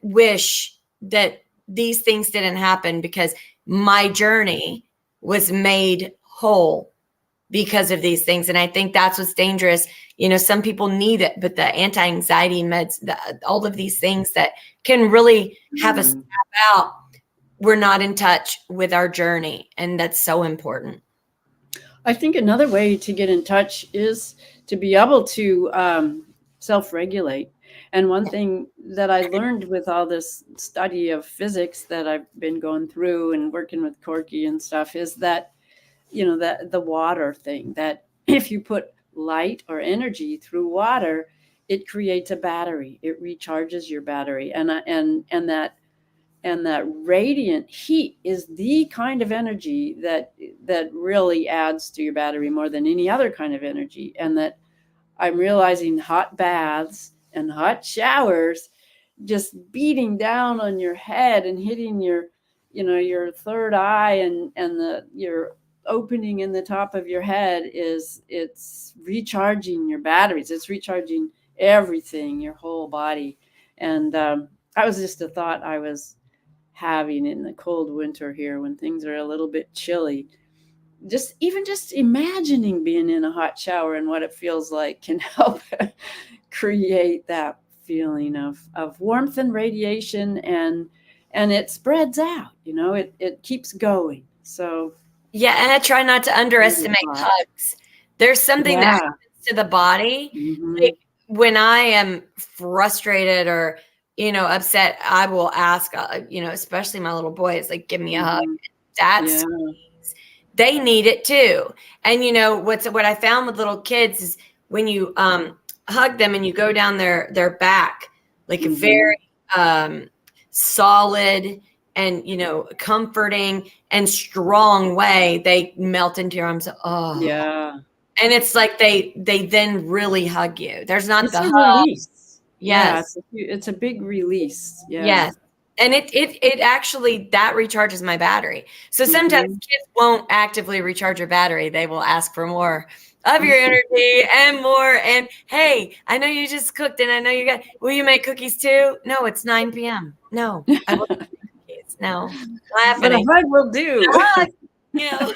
wish that these things didn't happen, because my journey was made whole because of these things. And I think that's what's dangerous. You know, some people need it, but the anti-anxiety meds, all of these things that can really have us snap out, we're not in touch with our journey. And that's so important. I think another way to get in touch is to be able to self-regulate. And one thing that I learned with all this study of physics that I've been going through and working with Corky and stuff is that, you know, that the water thing, that if you put light or energy through water, it creates a battery. It recharges your battery. And that radiant heat is the kind of energy that really adds to your battery more than any other kind of energy. And that I'm realizing hot baths and hot showers just beating down on your head and hitting your, you know, your third eye and your opening in the top of your head it's recharging your batteries. It's recharging everything, your whole body. And that was just a thought I was having in the cold winter here when things are a little bit chilly. Just imagining being in a hot shower and what it feels like can help create that feeling of warmth and radiation, and it spreads out, you know, it keeps going. So yeah, and I try not to underestimate hugs. There's something that happens to the body. Like, when I am frustrated or, you know, upset, I will ask, you know, especially my little boys, like, give me a hug. That's they need it too. And you know what I found with little kids is when you hug them and you go down their back, like a very solid and, you know, comforting and strong way, they melt into your arms. Oh yeah. And it's like they then really hug you. There's not it's the a hug. release. Yes. Yeah, it's a big release. Yeah. Yes. And it actually, that recharges my battery. So sometimes kids won't actively recharge your battery. They will ask for more of your energy and more. And hey, I know you just cooked and I know will you make cookies too? No, it's 9 p.m. No, I will make cookies. No, not happening. But a hug will do. You know,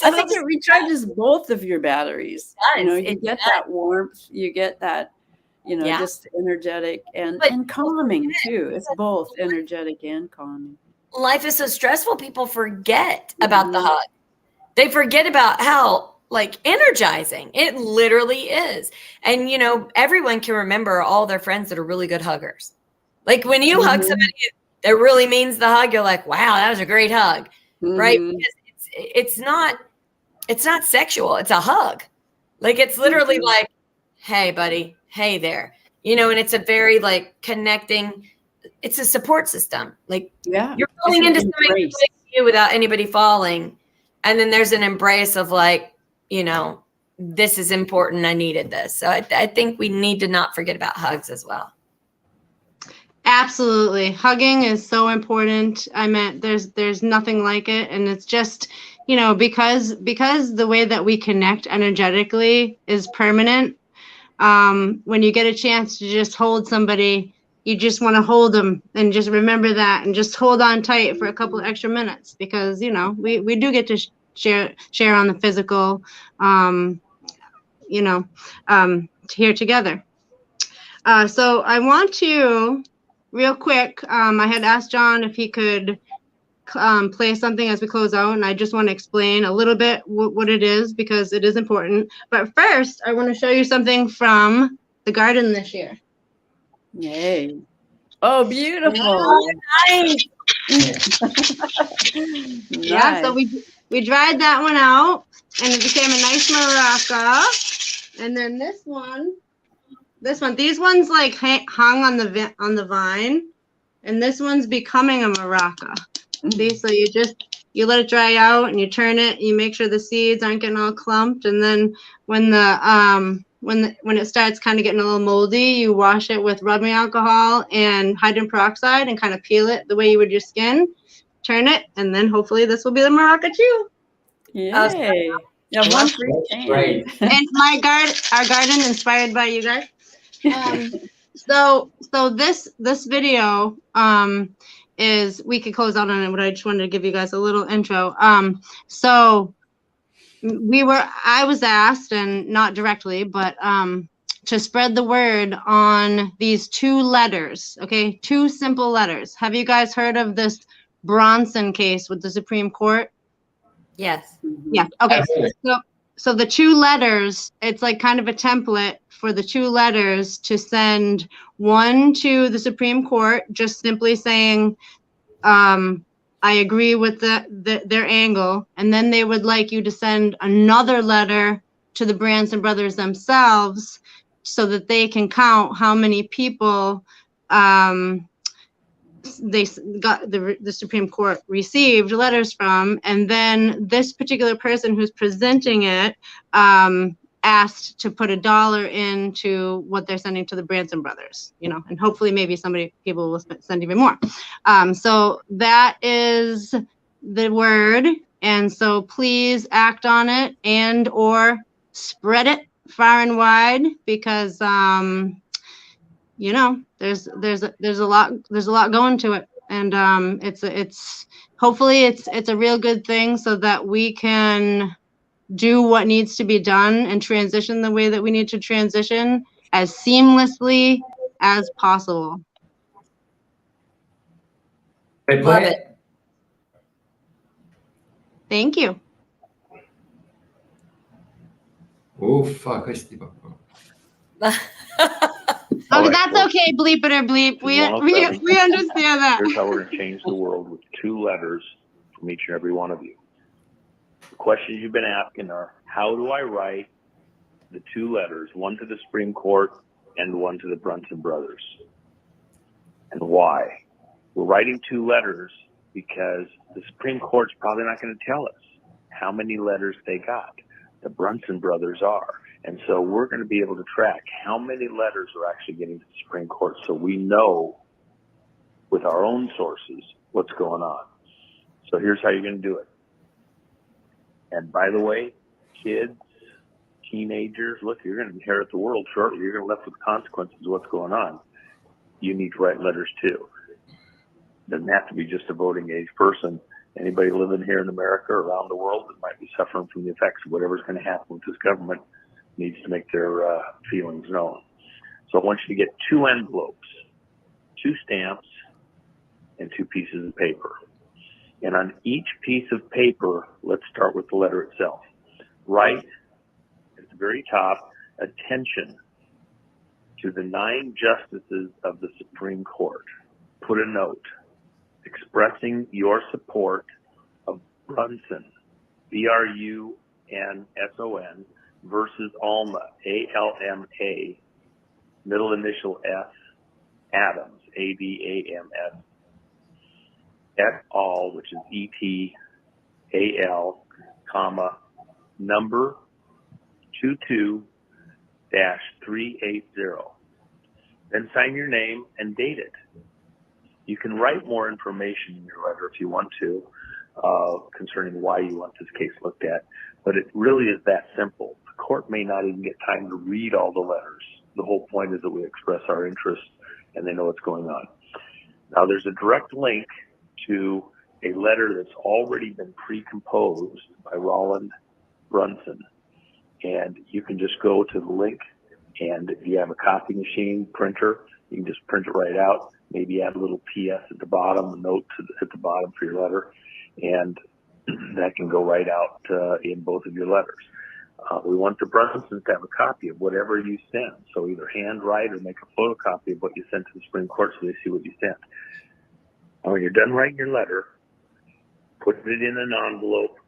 I think it recharges both of your batteries. You know, you get that warmth, you get that, you know, just energetic and calming too. It's both energetic and calming. Life is so stressful. People forget about the hug. They forget about how, like, energizing it literally is. And, you know, everyone can remember all their friends that are really good huggers. Like, when you hug somebody that really means the hug, you're like, wow, that was a great hug. Right? Because it's not sexual. It's a hug. Like, it's literally like, hey, buddy. Hey there. You know, and it's a very, like, connecting. It's a support system. Like, you're falling into something without anybody falling. And then there's an embrace of, like, you know, this is important. I needed this. So I think we need to not forget about hugs as well. Absolutely. Hugging is so important. I meant there's nothing like it. And it's just, you know, because the way that we connect energetically is permanent. When you get a chance to just hold somebody you just want to hold them and just remember that and just hold on tight for a couple of extra minutes because, you know, we do get to share on the physical, you know, here together. So I want to real quick, I had asked John if he could play something as we close out, and I just want to explain a little bit what it is because it is important. But first, I want to show you something from the garden this year. Yay. Oh, beautiful. Oh, nice. Yeah, so we dried that one out, and it became a nice maraca. And then this one, these ones like hung on the vine, and this one's becoming a maraca. See, so you let it dry out and you turn it, you make sure the seeds aren't getting all clumped, and then when it starts kind of getting a little moldy, you wash it with rubbing alcohol and hydrogen peroxide and kind of peel it the way you would your skin, turn it, and then hopefully this will be the maraca too. Yay. Yeah, one free can. Great. And our garden inspired by you guys. So this video is, we could close out on it, but I just wanted to give you guys a little intro. So I was asked, and not directly, but to spread the word on these 2 letters, okay? 2 simple letters. Have you guys heard of this Bronson case with the Supreme Court? Yes. Yeah. Okay. So the 2 letters, it's like kind of a template for the 2 letters to send one to the Supreme Court, just simply saying, I agree with their angle. And then they would like you to send another letter to the Branson brothers themselves so that they can count how many people they got the Supreme Court received letters from, and then this particular person who's presenting it asked to put $1 into what they're sending to the Branson brothers, you know, and hopefully maybe people will send even more. So that is the word, and so please act on it and or spread it far and wide because you know, there's a lot going to it, and it's hopefully it's a real good thing so that we can do what needs to be done and transition the way that we need to transition as seamlessly as possible. Love it. Thank you. Oh, fuck. Okay, that's okay. Bleep it or bleep. We understand that. Here's how we're going to change the world with 2 letters from each and every one of you. The questions you've been asking are, how do I write the 2 letters, one to the Supreme Court and one to the Brunson brothers? And why? We're writing 2 letters because the Supreme Court's probably not going to tell us how many letters they got. The Brunson brothers are. And so we're going to be able to track how many letters are actually getting to the Supreme Court so we know with our own sources what's going on. So here's how you're going to do it. And by the way, kids, teenagers, look, you're going to inherit the world shortly. You're going to be left with consequences of what's going on. You need to write letters too. Doesn't have to be just a voting age person. Anybody living here in America or around the world that might be suffering from the effects of whatever's going to happen with this government needs to make their feelings known. So I want you to get 2 envelopes, 2 stamps, and 2 pieces of paper. And on each piece of paper, let's start with the letter itself. Write at the very top, attention to the 9 justices of the Supreme Court. Put a note expressing your support of Brunson, Brunson, versus Alma, Alma, middle initial S, Adams, Adams, et al., which is ETAL, comma, number 22-380. Then sign your name and date it. You can write more information in your letter if you want to, concerning why you want this case looked at, but it really is that simple. The court may not even get time to read all the letters. The whole point is that we express our interest and they know what's going on. Now, there's a direct link to a letter that's already been pre-composed by Roland Brunson, and you can just go to the link, and if you have a copy machine printer, you can just print it right out, maybe add a little PS at the bottom, a note at the bottom for your letter, and that can go right out in both of your letters. We want the Brunsons to have a copy of whatever you send, so either handwrite or make a photocopy of what you sent to the Supreme Court so they see what you sent. And when you're done writing your letter, put it in an envelope,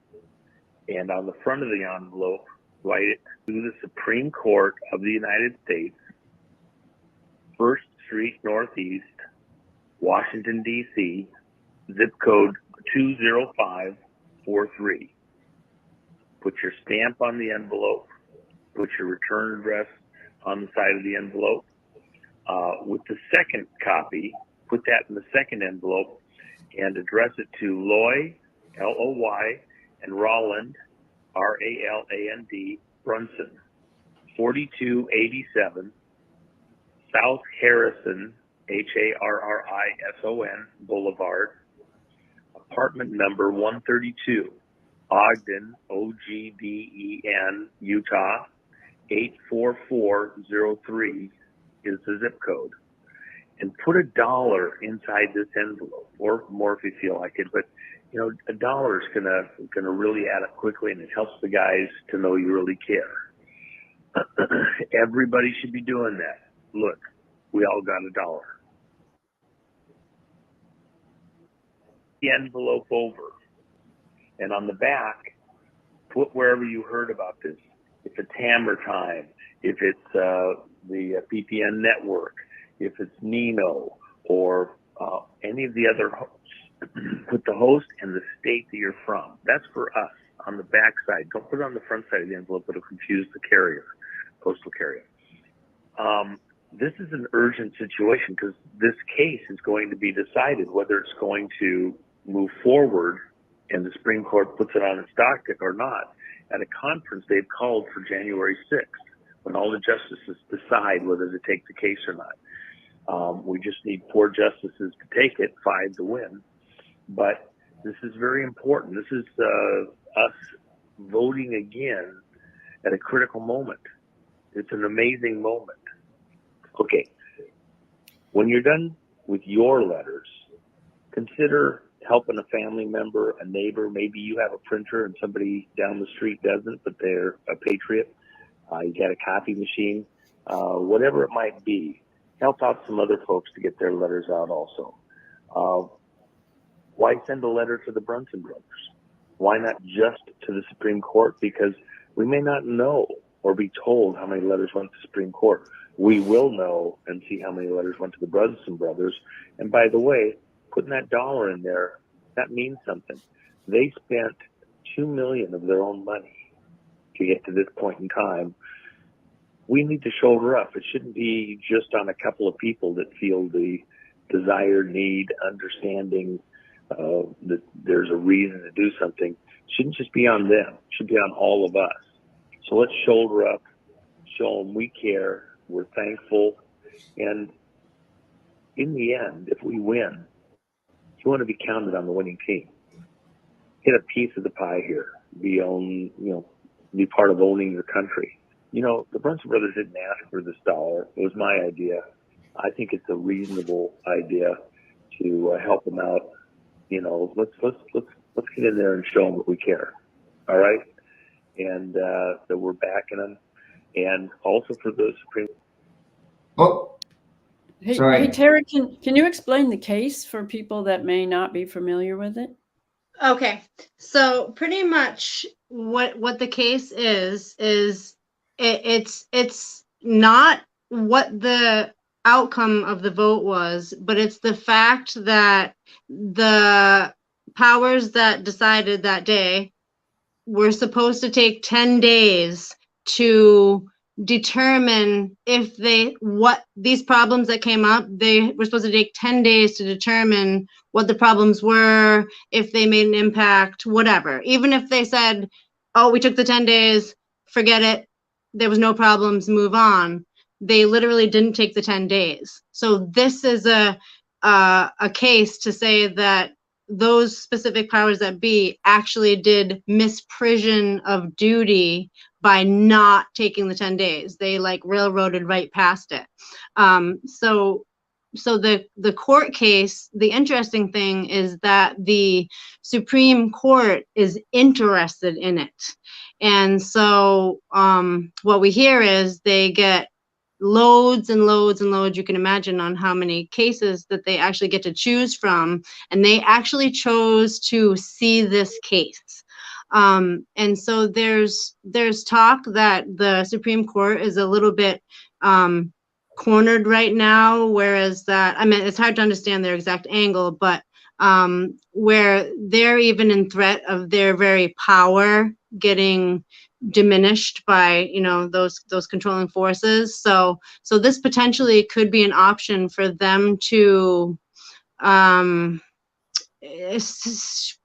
and on the front of the envelope, write it to the Supreme Court of the United States, 1st Street Northeast, Washington, D.C., zip code 20543. Put your stamp on the envelope, put your return address on the side of the envelope. With the second copy, put that in the second envelope and address it to Loy, L-O-Y, and Roland, R-A-L-A-N-D, Brunson, 4287 South Harrison, Harrison Boulevard, apartment number 132, Ogden, O-G-D-E-N, Utah, 84403 is the zip code. And put $1 inside this envelope, or more if you feel like it. But you know, $1 is gonna really add up quickly, and it helps the guys to know you really care. Everybody should be doing that. Look, we all got $1. The envelope over, and on the back, put wherever you heard about this. If it's Hammer Time, if it's the PPN Network, if it's Nino, or any of the other hosts, put the host and the state that you're from. That's for us on the back side. Don't put it on the front side of the envelope. It'll confuse the carrier, postal carrier. This is an urgent situation because this case is going to be decided whether it's going to move forward and the Supreme Court puts it on its docket or not at a conference they've called for January 6th, when all the justices decide whether to take the case or not. We just need 4 justices to take it, 5 to win. But this is very important. This is us voting again at a critical moment. It's an amazing moment. Okay, when you're done with your letters, consider helping a family member, a neighbor. Maybe you have a printer and somebody down the street doesn't, but they're a patriot. You got a copy machine, whatever it might be. Help out some other folks to get their letters out also. Why send a letter to the Brunson brothers? Why not just to the Supreme Court? Because we may not know or be told how many letters went to the Supreme Court. We will know and see how many letters went to the Brunson brothers. And by the way, putting that $1 in there, that means something. They spent $2 million of their own money to get to this point in time. We need to shoulder up. It shouldn't be just on a couple of people that feel the desire, need, understanding that there's a reason to do something. It shouldn't just be on them. It should be on all of us. So let's shoulder up, show them we care, we're thankful, and in the end, if we win, you want to be counted on the winning team. Get a piece of the pie here. Be part of owning your country. You know, the Brunson brothers didn't ask for this $1. It was my idea. I think it's a reasonable idea to help them out. You know, let's get in there and show them that we care. All right, and that we're backing them, and also for the Supreme. Oh, sorry. Hey, Tara, can you explain the case for people that may not be familiar with it? Okay, so pretty much what the case is it's not what the outcome of the vote was, but it's the fact that the powers that decided that day were supposed to take 10 days to determine if these problems that came up, they were supposed to take 10 days to determine what the problems were, if they made an impact, whatever. Even if they said, oh, we took the 10 days, forget it, there was no problems, move on. they literally didn't take the 10 days. So this is a case to say that those specific powers that be actually did misprision of duty by not taking the 10 days. They like railroaded right past it. So the court case, the interesting thing is that the Supreme Court is interested in it. And so what we hear is they get loads and loads and loads, you can imagine on how many cases that they actually get to choose from, and they actually chose to see this case. And so there's talk that the Supreme Court is a little bit cornered right now, whereas that, I mean, it's hard to understand their exact angle, but where they're even in threat of their very power getting diminished by, you know, those controlling forces. So this potentially could be an option for them to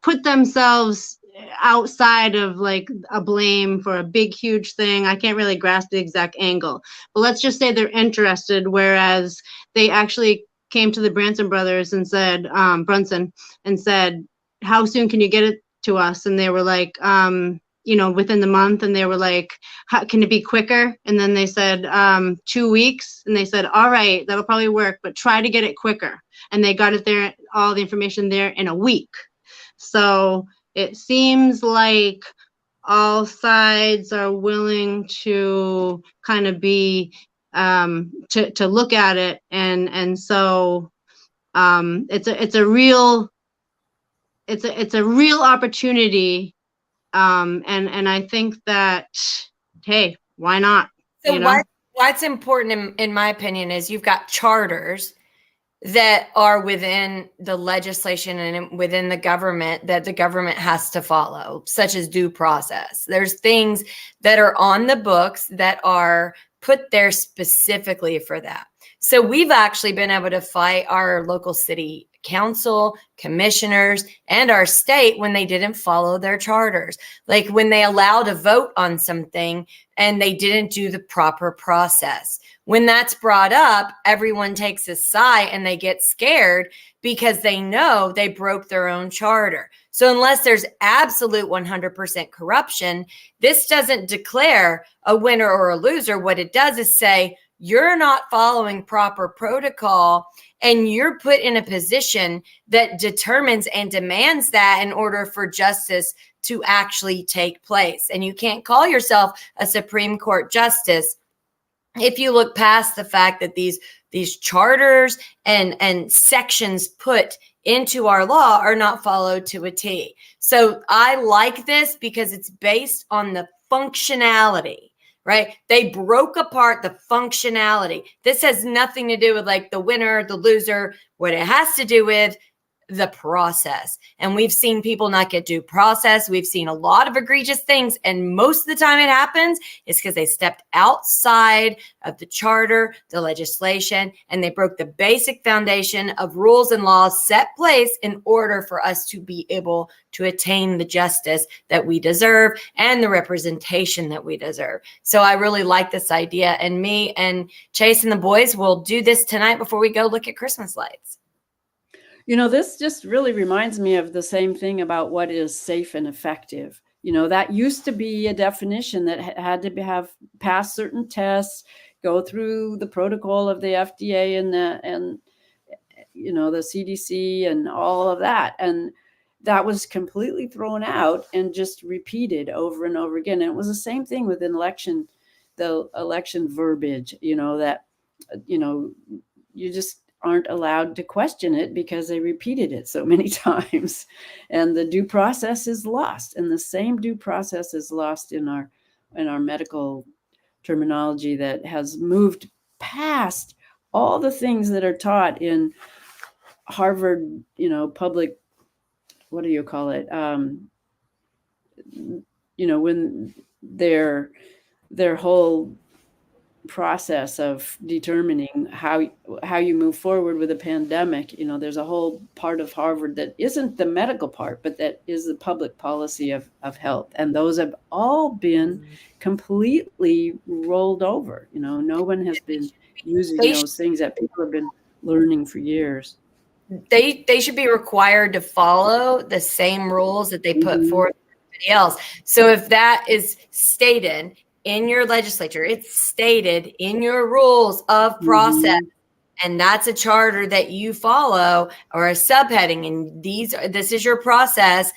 put themselves outside of like a blame for a big huge thing. I can't really grasp the exact angle, but let's just say they're interested, whereas they actually came to the Branson brothers and said, Brunson, and said, how soon can you get it to us? And they were like, you know, within the month. And they were like, how can it be quicker? And then they said 2 weeks. And they said, all right, that'll probably work, but try to get it quicker. And they got it there, all the information there in a week. So it seems like all sides are willing to kind of be to look at it, and so it's a real opportunity, and I think that, hey, why not? So you know? what's important in my opinion is you've got charters that are within the legislation and within the government that the government has to follow, such as due process. There's things that are on the books that are put there specifically for that. So we've actually been able to fight our local city council, commissioners, and our state when they didn't follow their charters. Like when they allowed a vote on something and they didn't do the proper process. When that's brought up, everyone takes a sigh and they get scared because they know they broke their own charter. So unless there's absolute 100% corruption, this doesn't declare a winner or a loser. What it does is say, you're not following proper protocol and you're put in a position that determines and demands that in order for justice to actually take place. And you can't call yourself a Supreme Court justice if you look past the fact that these charters and sections put into our law are not followed to a T. So I like this because it's based on the functionality, right? They broke apart the functionality. This has nothing to do with like the winner, the loser. What it has to do with the process. And we've seen people not get due process. We've seen a lot of egregious things. And most of the time it happens is because they stepped outside of the charter, the legislation, and they broke the basic foundation of rules and laws set place in order for us to be able to attain the justice that we deserve and the representation that we deserve. So I really like this idea. And me and Chase and the boys will do this tonight before we go look at Christmas lights. You know, this just really reminds me of the same thing about what is safe and effective. You know, that used to be a definition that had to have passed certain tests, go through the protocol of the FDA and you know, the CDC and all of that. And that was completely thrown out and just repeated over and over again. And it was the same thing with the election verbiage, you know, that, you know, you just aren't allowed to question it because they repeated it so many times, and the due process is lost. And the same due process is lost in our medical terminology that has moved past all the things that are taught in Harvard, you know, public, what do you call it? You know, when their whole process of determining how you move forward with a pandemic. You know, there's a whole part of Harvard that isn't the medical part, but that is the public policy of health. And those have all been completely rolled over. You know, no one has been using those things that people have been learning for years. They should be required to follow the same rules that they put forth for everybody else. So if that is stated in your legislature, it's stated in your rules of process, and that's a charter that you follow or a subheading, and this is your process.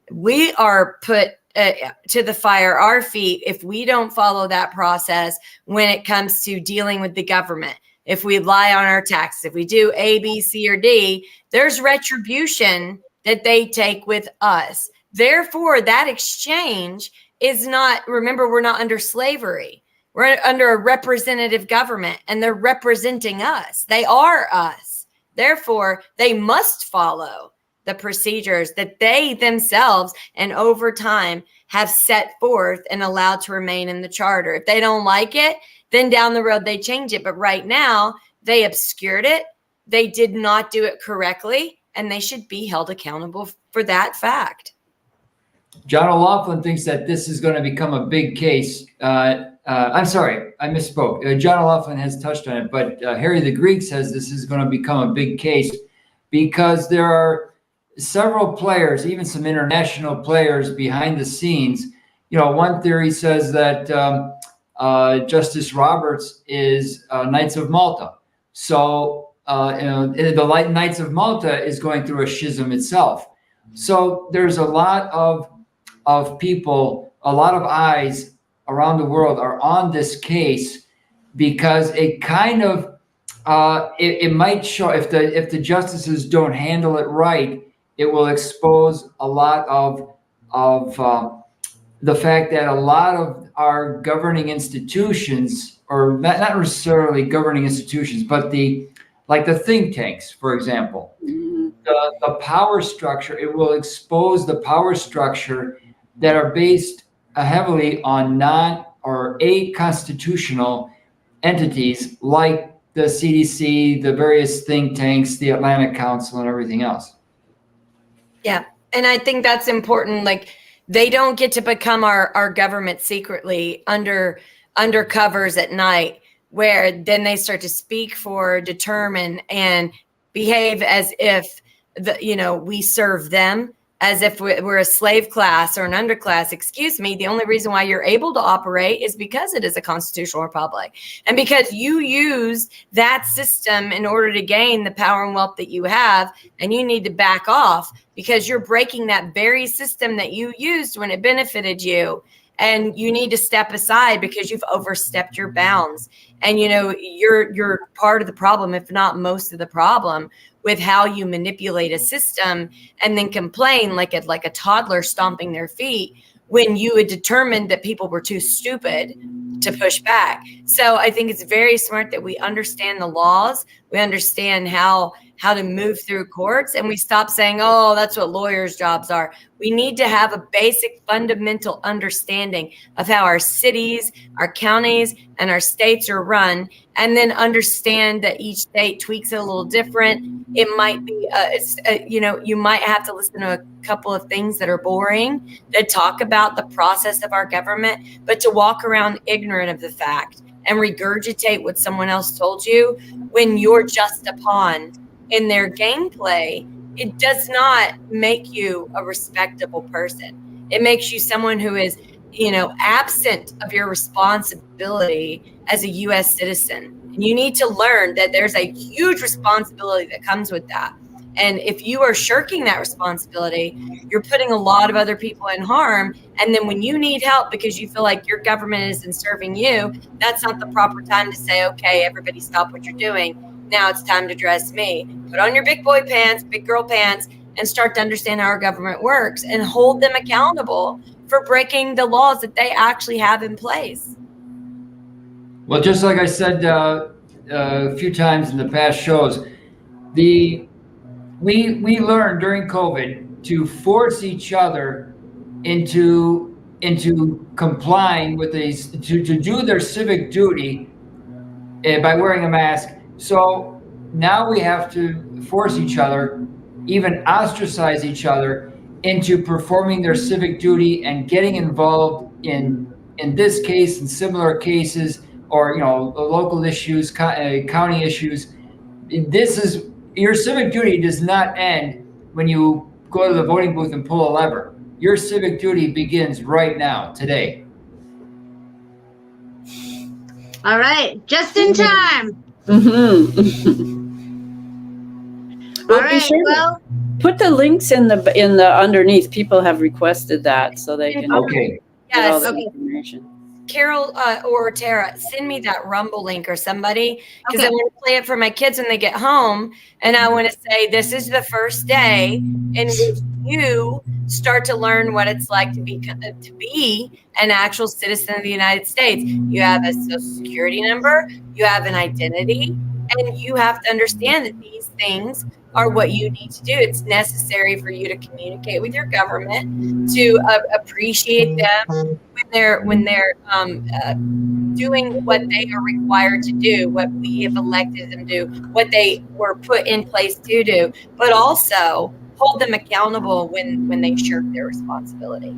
We are put to the fire, our feet, if we don't follow that process when it comes to dealing with the government. If we lie on our taxes, if we do A, B, C, or D, there's retribution that they take with us. Therefore, that exchange is not, remember, we're not under slavery. We're under a representative government, and they're representing us. They are us. Therefore, they must follow the procedures that they themselves and over time have set forth and allowed to remain in the charter. If they don't like it, then down the road they change it. But right now, they obscured it. They did not do it correctly, and they should be held accountable for that fact. John O'Loughlin thinks that this is going to become a big case. I'm sorry, I misspoke. John O'Loughlin has touched on it, but Harry the Greek says this is going to become a big case because there are several players, even some international players behind the scenes. You know, one theory says that Justice Roberts is Knights of Malta. So, the Knights of Malta is going through a schism itself. So there's a lot of people, a lot of eyes around the world are on this case because it kind of, it might show, if the justices don't handle it right, it will expose a lot of the fact that a lot of our governing institutions, or not necessarily governing institutions, but the think tanks, for example, the power structure, it will expose the power structure that are based heavily on constitutional entities like the CDC, the various think tanks, the Atlantic Council, and everything else. Yeah. And I think that's important. Like, they don't get to become our government secretly under covers at night, where then they start to speak for, determine, and behave as if we serve them, as if we're a slave class or an underclass. Excuse me. The only reason why you're able to operate is because it is a constitutional republic, and because you use that system in order to gain the power and wealth that you have, and you need to back off because you're breaking that very system that you used when it benefited you. And you need to step aside because you've overstepped your bounds. And, you're part of the problem, if not most of the problem, with how you manipulate a system and then complain like a toddler stomping their feet when you had determined that people were too stupid to push back. So I think it's very smart that we understand the laws. We understand how to move through courts, and we stop saying, oh, that's what lawyers' jobs are. We need to have a basic fundamental understanding of how our cities, our counties, and our states are run, and then understand that each state tweaks it a little different. It might be, you might have to listen to a couple of things that are boring, that talk about the process of our government, but to walk around ignorant of the fact and regurgitate what someone else told you when you're just a pawn in their gameplay, it does not make you a respectable person. It makes you someone who is, absent of your responsibility as a U.S. citizen. And you need to learn that there's a huge responsibility that comes with that. And if you are shirking that responsibility, you're putting a lot of other people in harm. And then when you need help because you feel like your government isn't serving you, that's not the proper time to say, okay, everybody stop what you're doing. Now it's time to dress me. Put on your big boy pants, big girl pants, and start to understand how our government works and hold them accountable for breaking the laws that they actually have in place. Well, just like I said a few times in the past shows, we learned during COVID to force each other into complying with these, to do their civic duty by wearing a mask. So now we have to force each other, even ostracize each other into performing their civic duty and getting involved in this case and similar cases, or local issues, county issues. This is your civic duty does not end when you go to the voting booth and pull a lever. Your civic duty begins right now, today. All right, just in time. Well, All be right, sure to well, put the links in the underneath. People have requested that so they can Okay. get all the Yes. information. Carol or Tara, send me that Rumble link or somebody, because Okay. I want to play it for my kids when they get home. And I want to say, this is the first day in which you start to learn what it's like to be an actual citizen of the United States. You have a social security number, you have an identity, and you have to understand that these things are what you need to do. It's necessary for you to communicate with your government, to appreciate them when they're doing what they are required to do, what we have elected them to do, what they were put in place to do, but also hold them accountable when they shirk their responsibility.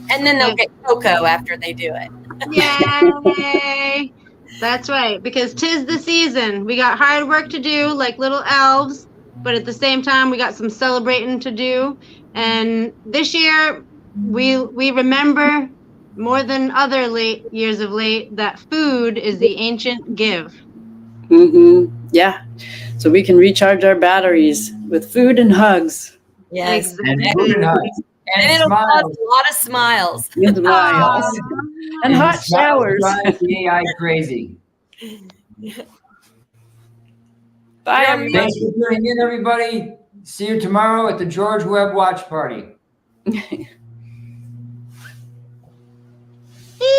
And then they'll get cocoa after they do it. Yay! That's right, because 'tis the season. We got hard work to do like little elves, but at the same time we got some celebrating to do. And this year we remember more than other late years of late that food is the ancient give. Yeah. So we can recharge our batteries with food and hugs. Yes. And food and hugs. And it'll cause a lot of smiles. And smiles. And hot smiles showers. drive the AI crazy. Bye, Thanks for tuning in, everybody. See you tomorrow at the George Webb Watch Party.